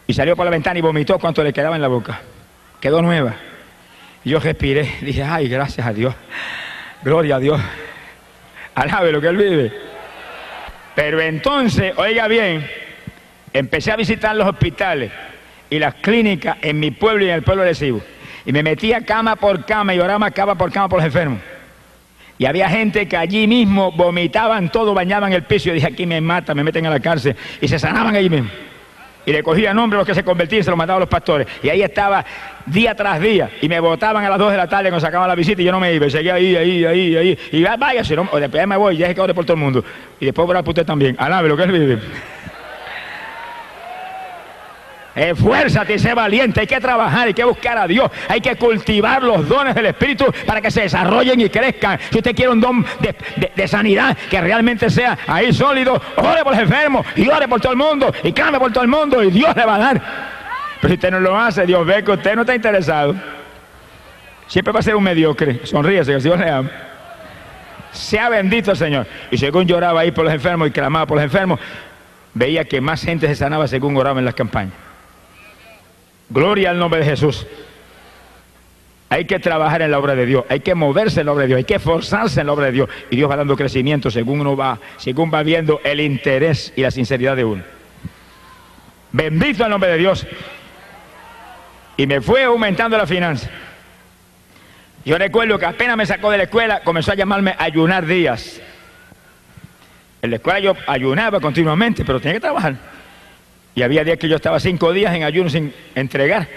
y salió por la ventana y vomitó cuanto le quedaba en la boca. Quedó nueva. Y yo respiré, dije, ay, gracias a Dios, gloria a Dios. Alabe lo que Él vive. Pero entonces, oiga bien, empecé a visitar los hospitales y las clínicas en mi pueblo y en el pueblo de Cibo. Y me metía cama por cama y oraba cama por los enfermos. Y había gente que allí mismo vomitaban todo, bañaban el piso. Y dije, aquí me matan, me meten a la cárcel. Y se sanaban allí mismo. Y le cogía nombre a los que se convertían y se los mandaban a los pastores. Y ahí estaba día tras día. Y me botaban a las 2 de la tarde cuando sacaban la visita y yo no me iba. Y seguía ahí. Y váyase, ¿no? O después me voy, ya es que ore por todo el mundo. Y después orar por usted también. Alabe lo que Él vive. Esfuérzate y sé valiente. Hay que trabajar, hay que buscar a Dios. Hay que cultivar los dones del Espíritu para que se desarrollen y crezcan. Si usted quiere un don de sanidad que realmente sea ahí sólido, ore por los enfermos y ore por todo el mundo y clame por todo el mundo y Dios le va a dar. Pero si usted no lo hace, Dios ve que usted no está interesado. Siempre va a ser un mediocre. Sonríese, que Dios le ama. Sea bendito el Señor. Y según lloraba ahí por los enfermos y clamaba por los enfermos, veía que más gente se sanaba según oraba en las campañas. Gloria al nombre de Jesús. Hay que trabajar en la obra de Dios, hay que moverse en la obra de Dios, hay que esforzarse en la obra de Dios. Y Dios va dando crecimiento según va viendo el interés y la sinceridad de uno. Bendito el nombre de Dios. Y me fue aumentando la finanza. Yo recuerdo que apenas me sacó de la escuela, comenzó a llamarme Ayunar Díaz. En la escuela yo ayunaba continuamente, pero tenía que trabajar. Y había días que yo estaba 5 días en ayuno sin entregar.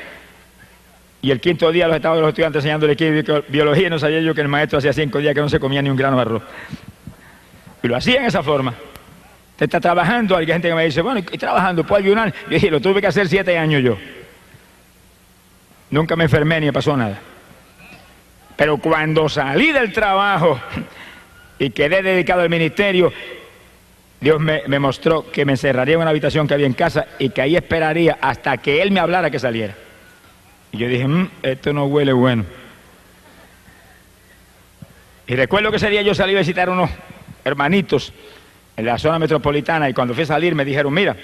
Y el 5.º día estaba los estudiantes enseñándole biología, y no sabía yo que el maestro hacía 5 días que no se comía ni un grano de arroz. Y lo hacía en esa forma. Usted está trabajando, hay gente que me dice, bueno, y trabajando, ¿puedo ayunar? Yo dije, lo tuve que hacer 7 años yo. Nunca me enfermé ni me pasó nada. Pero cuando salí del trabajo y quedé dedicado al ministerio, Dios me mostró que me encerraría en una habitación que había en casa y que ahí esperaría hasta que Él me hablara que saliera. Y yo dije, esto no huele bueno. Y recuerdo que ese día yo salí a visitar a unos hermanitos en la zona metropolitana y cuando fui a salir me dijeron, mira,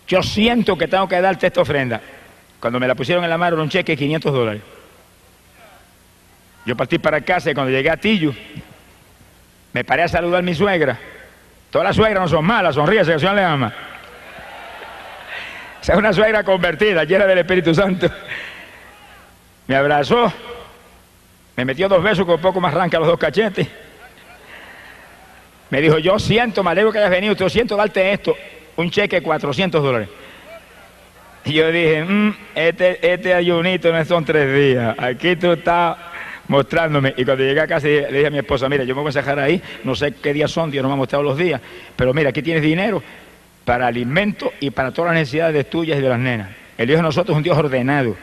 yo siento que tengo que darte esta ofrenda. Cuando me la pusieron en la mano era un cheque de $500. Yo partí para casa y cuando llegué a Tillo, me paré a saludar a mi suegra. Todas las suegras no son malas, sonríese, que el Señor le ama. Esa es una suegra convertida, llena del Espíritu Santo. Me abrazó, me metió 2 besos con poco más arranca los 2 cachetes. Me dijo, yo siento, me alegro que hayas venido, yo siento darte esto, un cheque de $400. Y yo dije, este ayunito no son 3 días, aquí tú estás mostrándome. Y cuando llegué a casa le dije a mi esposa, mira, yo me voy a sacar ahí, no sé qué días son, Dios no me ha mostrado los días, pero mira, aquí tienes dinero para alimento y para todas las necesidades tuyas y de las nenas. El Dios de nosotros es un Dios ordenado,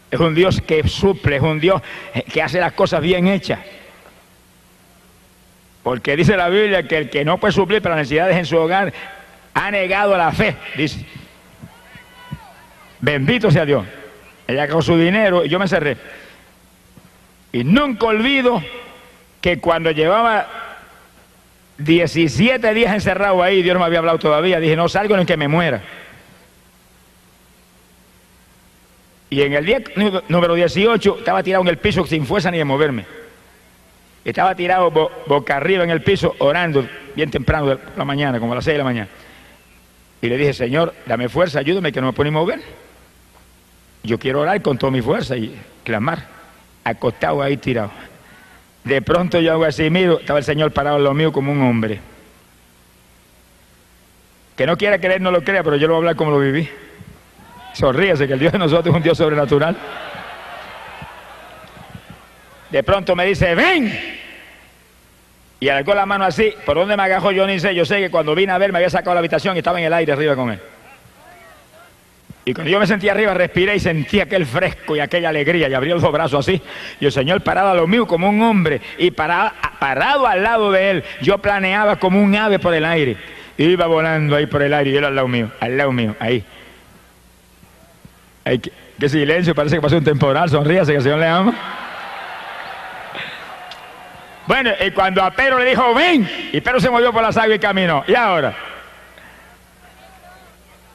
es un Dios que suple, es un Dios que hace las cosas bien hechas. Porque dice la Biblia que el que no puede suplir para las necesidades en su hogar ha negado la fe, dice. Bendito sea Dios. Ella con su dinero y yo me encerré. Y nunca olvido que cuando llevaba 17 días encerrado ahí, Dios no me había hablado todavía. Dije, no salgo ni que me muera. Y en el día número 18 estaba tirado en el piso sin fuerza ni de moverme. Estaba tirado boca arriba en el piso orando bien temprano de la mañana, como a las 6 de la mañana. Y le dije, Señor, dame fuerza, ayúdame que no me puedo ni mover. Yo quiero orar con toda mi fuerza y clamar. Acostado ahí tirado. De pronto yo hago así, miro, estaba el Señor parado en lo mío como un hombre. Que no quiera creer, no lo crea, pero yo lo voy a hablar como lo viví. Sonríese, que el Dios de nosotros es un Dios sobrenatural. De pronto me dice, ven. Y alargó la mano así. ¿Por dónde me agajó? Yo ni sé. Yo sé que cuando vine a ver me había sacado la habitación y estaba en el aire arriba con él. Y cuando yo me sentía arriba, respiré y sentí aquel fresco y aquella alegría. Y abrí los dos brazos así. Y el Señor parado a lo mío como un hombre. Y parado al lado de él, yo planeaba como un ave por el aire. Iba volando ahí por el aire y él al lado mío, ahí. Ay, qué silencio, parece que pasó un temporal. Sonríase que el Señor le ama. Bueno, y cuando a Pedro le dijo, ven, y Pedro se movió por las aguas y caminó. ¿Y ahora?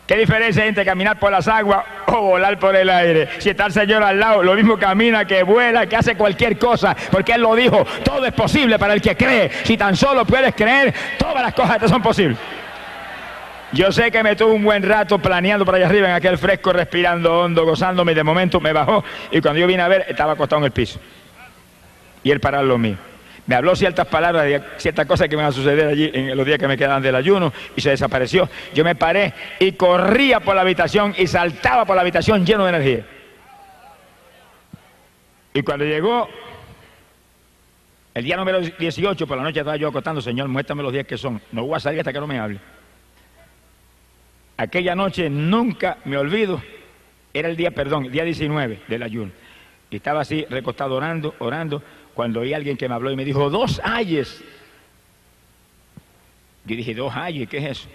¿Qué diferencia hay entre caminar por las aguas o volar por el aire? Si está el Señor al lado, lo mismo camina, que vuela, que hace cualquier cosa, porque Él lo dijo, todo es posible para el que cree. Si tan solo puedes creer, todas las cosas te son posibles. Yo sé que me tuve un buen rato planeando por allá arriba en aquel fresco, respirando hondo, gozándome, y de momento me bajó, y cuando yo vine a ver, estaba acostado en el piso. Y él parado lo mío. Me habló ciertas palabras de ciertas cosas que me iban a suceder allí en los días que me quedaban del ayuno, y se desapareció. Yo me paré y corría por la habitación y saltaba por la habitación lleno de energía. Y cuando llegó el día número 18, por la noche estaba yo acostando, Señor, muéstrame los días que son. No voy a salir hasta que no me hable. Aquella noche nunca me olvido, era el día 19 del ayuno. Y estaba así recostado orando, cuando oí a alguien que me habló y me dijo, 2 ayes. Yo dije, 2 ayes, ¿qué es eso?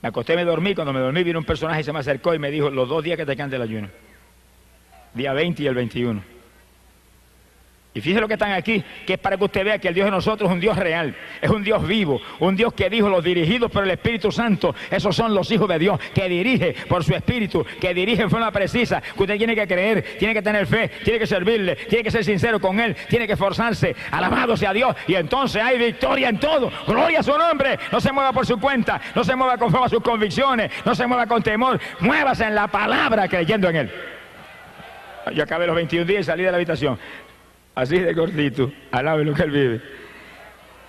Me acosté y me dormí. Cuando me dormí vino un personaje y se me acercó y me dijo, los 2 días que te quedan del ayuno. Día 20 y el 21. Y fíjese lo que están aquí, que es para que usted vea que el Dios de nosotros es un Dios real, es un Dios vivo, un Dios que dijo, los dirigidos por el Espíritu Santo, esos son los hijos de Dios, que dirige por su Espíritu, que dirige en forma precisa, que usted tiene que creer, tiene que tener fe, tiene que servirle, tiene que ser sincero con Él, tiene que esforzarse, alabado sea Dios, y entonces hay victoria en todo, gloria a su nombre. No se mueva por su cuenta, no se mueva conforme a sus convicciones, no se mueva con temor, muévase en la palabra creyendo en Él. Yo acabé los 21 días y salí de la habitación. Así de cortito, al lado de lo que él vive.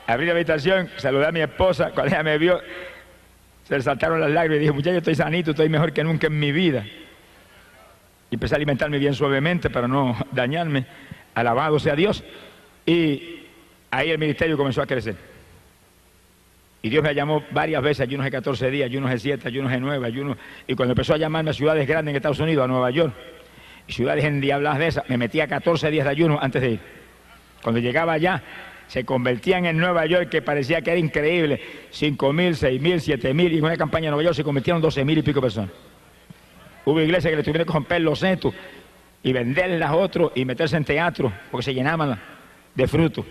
Abrí la habitación, saludé a mi esposa, cuando ella me vio, se le saltaron las lágrimas y dije, muchacho, estoy sanito, estoy mejor que nunca en mi vida. Y empecé a alimentarme bien suavemente para no dañarme, alabado sea Dios. Y ahí el ministerio comenzó a crecer. Y Dios me llamó varias veces, ayunos de 14 días, ayunos de 7, ayunos de 9, ayunos. Y cuando empezó a llamarme a ciudades grandes en Estados Unidos, a Nueva York, ciudades endiabladas de esas, me metía 14 días de ayuno antes de ir. Cuando llegaba allá, se convertían en Nueva York, que parecía que era increíble, 5.000, 6.000, 7.000, y en una campaña en Nueva York se convirtieron 12.000 y pico personas. Hubo iglesias que le tuvieron que romper los setos y venderlas a otros y meterse en teatro, porque se llenaban de fruto.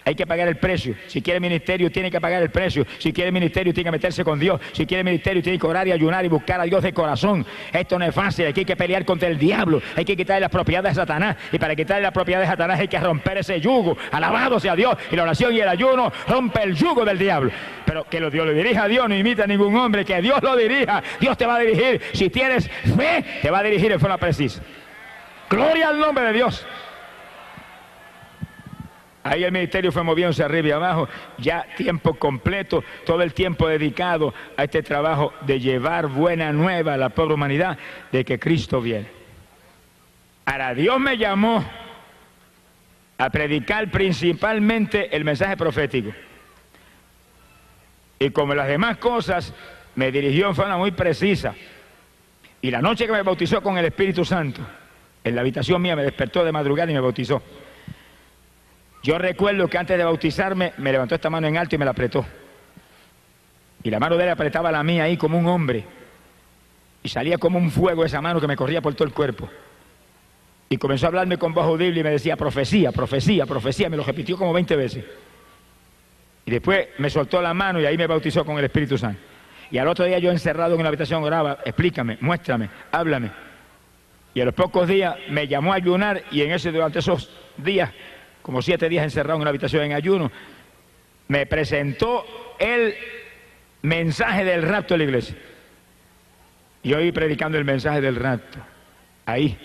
Hay que pagar el precio. Si quiere ministerio, tiene que pagar el precio. Si quiere ministerio, tiene que meterse con Dios. Si quiere ministerio, tiene que orar y ayunar y buscar a Dios de corazón. Esto no es fácil. Aquí hay que pelear contra el diablo. Hay que quitarle las propiedades de Satanás. Y para quitarle las propiedades de Satanás hay que romper ese yugo. Alabado sea Dios. Y la oración y el ayuno rompe el yugo del diablo. Pero que Dios lo dirija a Dios, no imita a ningún hombre. Que Dios lo dirija. Dios te va a dirigir. Si tienes fe, te va a dirigir en forma precisa. Gloria al nombre de Dios. Ahí el ministerio fue moviéndose arriba y abajo, ya tiempo completo, todo el tiempo dedicado a este trabajo de llevar buena nueva a la pobre humanidad de que Cristo viene. Ahora, Dios me llamó a predicar principalmente el mensaje profético. Y como las demás cosas, me dirigió en forma muy precisa. Y la noche que me bautizó con el Espíritu Santo, en la habitación mía me despertó de madrugada y me bautizó. Yo recuerdo que antes de bautizarme me levantó esta mano en alto y me la apretó. Y la mano de él apretaba la mía ahí como un hombre. Y salía como un fuego esa mano que me corría por todo el cuerpo. Y comenzó a hablarme con voz audible y me decía, profecía, profecía, profecía. Me lo repitió como 20 veces. Y después me soltó la mano y ahí me bautizó con el Espíritu Santo. Y al otro día yo encerrado en una habitación oraba, explícame, muéstrame, háblame. Y a los pocos días me llamó a ayunar y durante esos días, como 7 días encerrado en una habitación en ayuno, me presentó el mensaje del rapto de la iglesia. Y yo iba predicando el mensaje del rapto, ahí,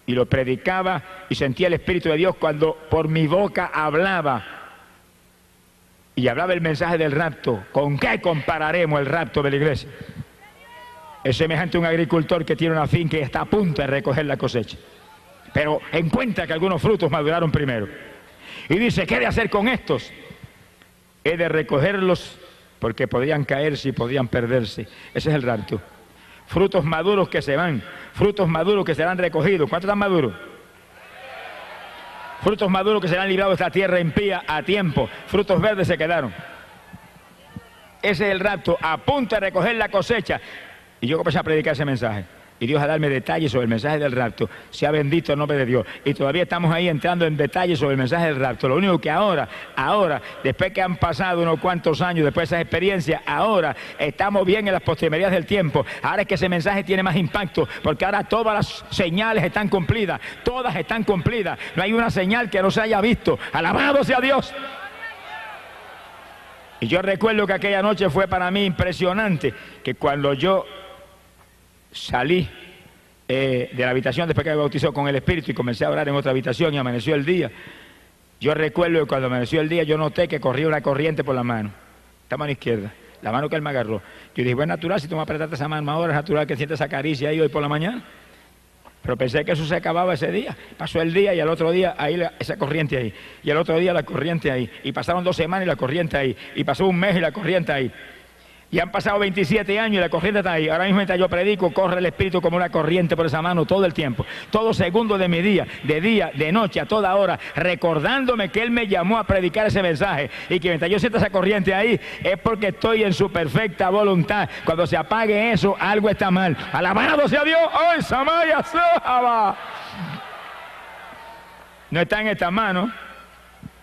y lo predicaba y sentía el Espíritu de Dios cuando por mi boca hablaba. Y hablaba el mensaje del rapto. ¿Con qué compararemos el rapto de la iglesia? Es semejante a un agricultor que tiene una finca y está a punto de recoger la cosecha, pero encuentra que algunos frutos maduraron primero. Y dice, ¿qué he de hacer con estos? He de recogerlos porque podrían caerse y podrían perderse. Ese es el rapto. Frutos maduros que se van, frutos maduros que serán recogidos. ¿Cuántos están maduros? Frutos maduros que serán librados de esta tierra impía a tiempo. Frutos verdes se quedaron. Ese es el rapto, a punto de recoger la cosecha. Y yo comencé a predicar ese mensaje. Y Dios a darme detalles sobre el mensaje del rapto. Sea bendito el nombre de Dios. Y todavía estamos ahí entrando en detalles sobre el mensaje del rapto. Lo único que ahora, después que han pasado unos cuantos años, después de esas experiencias, ahora estamos bien en las postrimerías del tiempo. Ahora es que ese mensaje tiene más impacto, porque ahora todas las señales están cumplidas. Todas están cumplidas. No hay una señal que no se haya visto. Alabado sea Dios. Y yo recuerdo que aquella noche fue para mí impresionante, que cuando yo salí de la habitación después que me bautizó con el Espíritu y comencé a orar en otra habitación y amaneció el día. Yo recuerdo que cuando amaneció el día yo noté que corría una corriente por la mano, esta mano izquierda, la mano que él me agarró. Yo dije, bueno, es natural, si tú me apretaste esa mano ahora, es natural que sientes esa caricia ahí hoy por la mañana. Pero pensé que eso se acababa ese día. Pasó el día y al otro día ahí esa corriente ahí. Y al otro día la corriente ahí. Y pasaron 2 semanas y la corriente ahí. Y pasó un mes y la corriente ahí. Y han pasado 27 años y la corriente está ahí. Ahora mismo mientras yo predico, corre el Espíritu como una corriente por esa mano todo el tiempo. Todo segundo de mi día, de noche, a toda hora, recordándome que Él me llamó a predicar ese mensaje. Y que mientras yo sienta esa corriente ahí, es porque estoy en su perfecta voluntad. Cuando se apague eso, algo está mal. Alabado sea Dios. ¡Ay, Samaya Sahaba! No está en esta mano.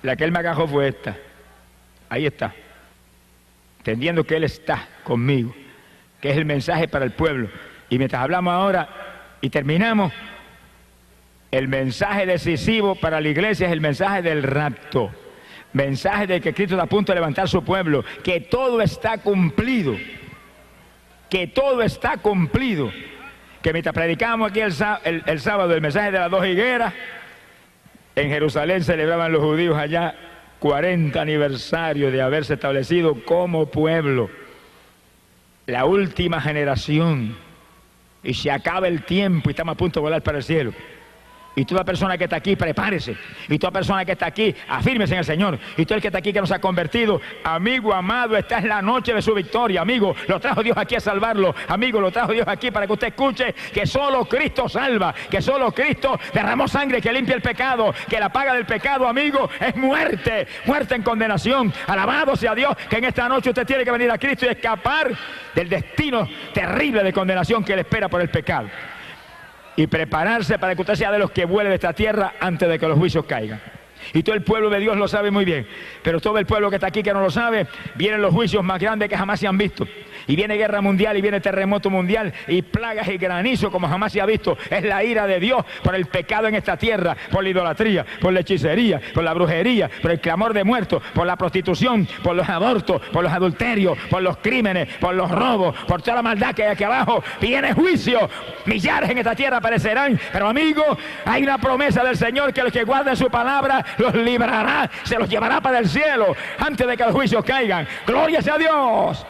La que Él me agarró fue esta. Ahí está. Entendiendo que Él está conmigo, que es el mensaje para el pueblo. Y mientras hablamos ahora y terminamos, el mensaje decisivo para la iglesia es el mensaje del rapto. Mensaje de que Cristo está a punto de levantar su pueblo, que todo está cumplido. Que todo está cumplido. Que mientras predicábamos aquí el sábado el mensaje de las 2 higueras, en Jerusalén celebraban los judíos allá 40 aniversario de haberse establecido como pueblo, la última generación, y se acaba el tiempo y estamos a punto de volar para el cielo. Y toda persona que está aquí, prepárese. Y toda persona que está aquí, afírmese en el Señor. Y todo el que está aquí que nos ha convertido, amigo amado, esta es la noche de su victoria. Amigo, lo trajo Dios aquí a salvarlo. Amigo, lo trajo Dios aquí para que usted escuche que solo Cristo salva, que solo Cristo derramó sangre que limpia el pecado, que la paga del pecado, amigo, es muerte, muerte en condenación. Alabado sea Dios, que en esta noche usted tiene que venir a Cristo y escapar del destino terrible de condenación que le espera por el pecado. Y prepararse para que usted sea de los que vuele de esta tierra antes de que los juicios caigan. Y todo el pueblo de Dios lo sabe muy bien. Pero todo el pueblo que está aquí que no lo sabe, vienen los juicios más grandes que jamás se han visto. Y viene guerra mundial, y viene terremoto mundial, y plagas y granizo como jamás se ha visto. Es la ira de Dios por el pecado en esta tierra, por la idolatría, por la hechicería, por la brujería, por el clamor de muertos, por la prostitución, por los abortos, por los adulterios, por los crímenes, por los robos, por toda la maldad que hay aquí abajo. Viene juicio. Millares en esta tierra perecerán. Pero amigo, hay una promesa del Señor que los que guarden su palabra los librará, se los llevará para el cielo antes de que los juicios caigan. Gloria sea a Dios.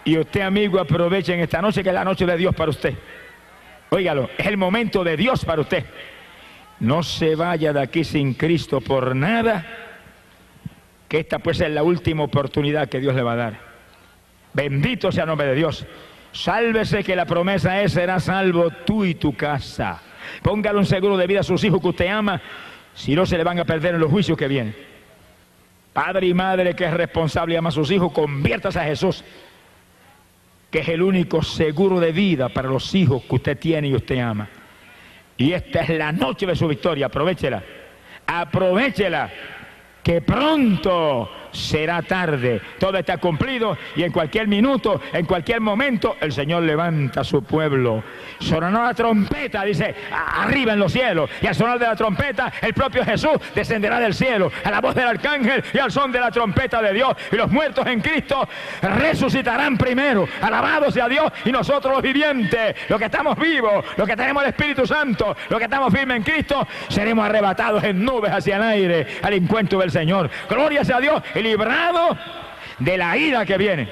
Y usted, amigo, aproveche en esta noche que es la noche de Dios para usted. Óigalo, es el momento de Dios para usted. No se vaya de aquí sin Cristo por nada, que esta pues es la última oportunidad que Dios le va a dar. Bendito sea el nombre de Dios. Sálvese, que la promesa es: serás salvo tú y tu casa. Póngale un seguro de vida a sus hijos que usted ama, si no se le van a perder en los juicios que vienen. Padre y madre que es responsable y ama a sus hijos, conviértase a Jesús, que es el único seguro de vida para los hijos que usted tiene y usted ama. Y esta es la noche de su victoria, aprovéchela, aprovéchela. que pronto será tarde. Todo está cumplido y en cualquier minuto, en cualquier momento, el Señor levanta a su pueblo. Sonará la trompeta, dice, arriba en los cielos, y al sonar de la trompeta, el propio Jesús descenderá del cielo, a la voz del arcángel y al son de la trompeta de Dios, y los muertos en Cristo resucitarán primero. Alabado sea Dios, y nosotros los vivientes, los que estamos vivos, los que tenemos el Espíritu Santo, los que estamos firmes en Cristo, seremos arrebatados en nubes hacia el aire al encuentro del Señor. Gloria sea a Dios, y librado de la ira que viene.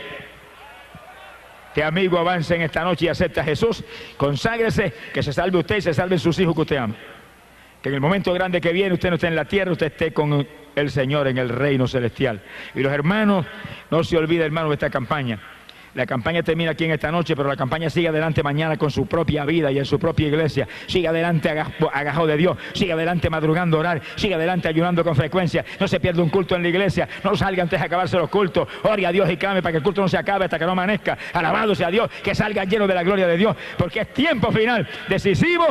Este amigo avance en esta noche y acepta a Jesús. Conságrese, que se salve usted y se salven sus hijos que usted ama. Que en el momento grande que viene usted no esté en la tierra, usted esté con el Señor en el reino celestial. Y los hermanos, no se olvide, hermano, de esta campaña. La campaña termina aquí en esta noche, pero la campaña sigue adelante mañana con su propia vida y en su propia iglesia. Sigue adelante agajado de Dios, sigue adelante madrugando a orar, sigue adelante ayunando con frecuencia. No se pierda un culto en la iglesia, no salga antes de acabarse los cultos. Ore a Dios y clame para que el culto no se acabe hasta que no amanezca. Alabado sea Dios, que salga lleno de la gloria de Dios, porque es tiempo final, decisivo,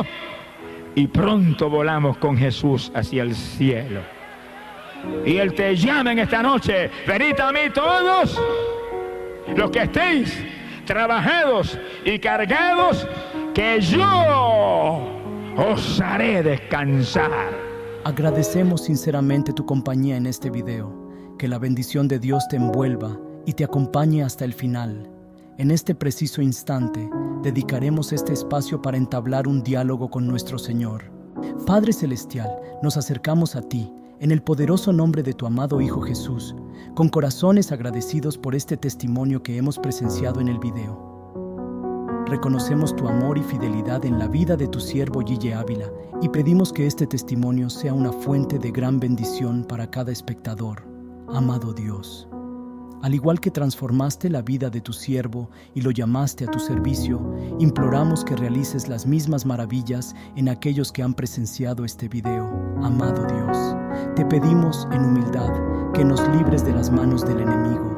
y pronto volamos con Jesús hacia el cielo. Y Él te llama en esta noche: venid a mí todos los que estéis trabajados y cargados, que yo os haré descansar. Agradecemos sinceramente tu compañía en este video. Que la bendición de Dios te envuelva y te acompañe hasta el final. En este preciso instante, dedicaremos este espacio para entablar un diálogo con nuestro Señor. Padre Celestial, nos acercamos a ti, en el poderoso nombre de tu amado Hijo Jesús, con corazones agradecidos por este testimonio que hemos presenciado en el video. Reconocemos tu amor y fidelidad en la vida de tu siervo Gille Ávila y pedimos que este testimonio sea una fuente de gran bendición para cada espectador. Amado Dios, al igual que transformaste la vida de tu siervo y lo llamaste a tu servicio, imploramos que realices las mismas maravillas en aquellos que han presenciado este video. Amado Dios, te pedimos en humildad que nos libres de las manos del enemigo.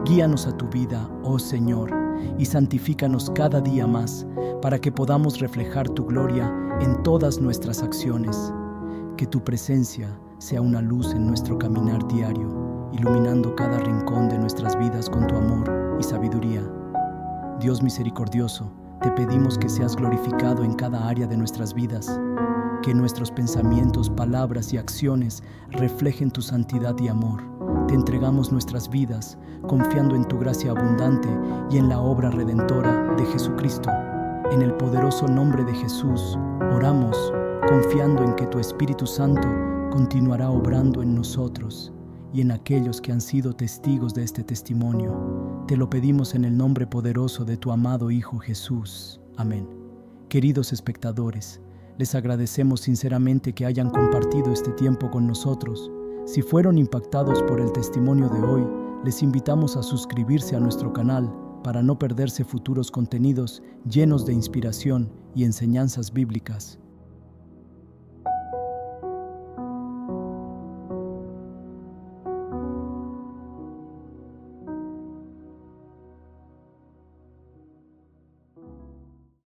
Guíanos a tu vida, oh Señor, y santifícanos cada día más para que podamos reflejar tu gloria en todas nuestras acciones. Que tu presencia sea una luz en nuestro caminar diario, iluminando cada rincón de nuestras vidas con tu amor y sabiduría. Dios misericordioso, te pedimos que seas glorificado en cada área de nuestras vidas, que nuestros pensamientos, palabras y acciones reflejen tu santidad y amor. Te entregamos nuestras vidas, confiando en tu gracia abundante y en la obra redentora de Jesucristo. En el poderoso nombre de Jesús, oramos, confiando en que tu Espíritu Santo continuará obrando en nosotros y en aquellos que han sido testigos de este testimonio. Te lo pedimos en el nombre poderoso de tu amado Hijo Jesús. Amén. Queridos espectadores, les agradecemos sinceramente que hayan compartido este tiempo con nosotros. Si fueron impactados por el testimonio de hoy, les invitamos a suscribirse a nuestro canal para no perderse futuros contenidos llenos de inspiración y enseñanzas bíblicas.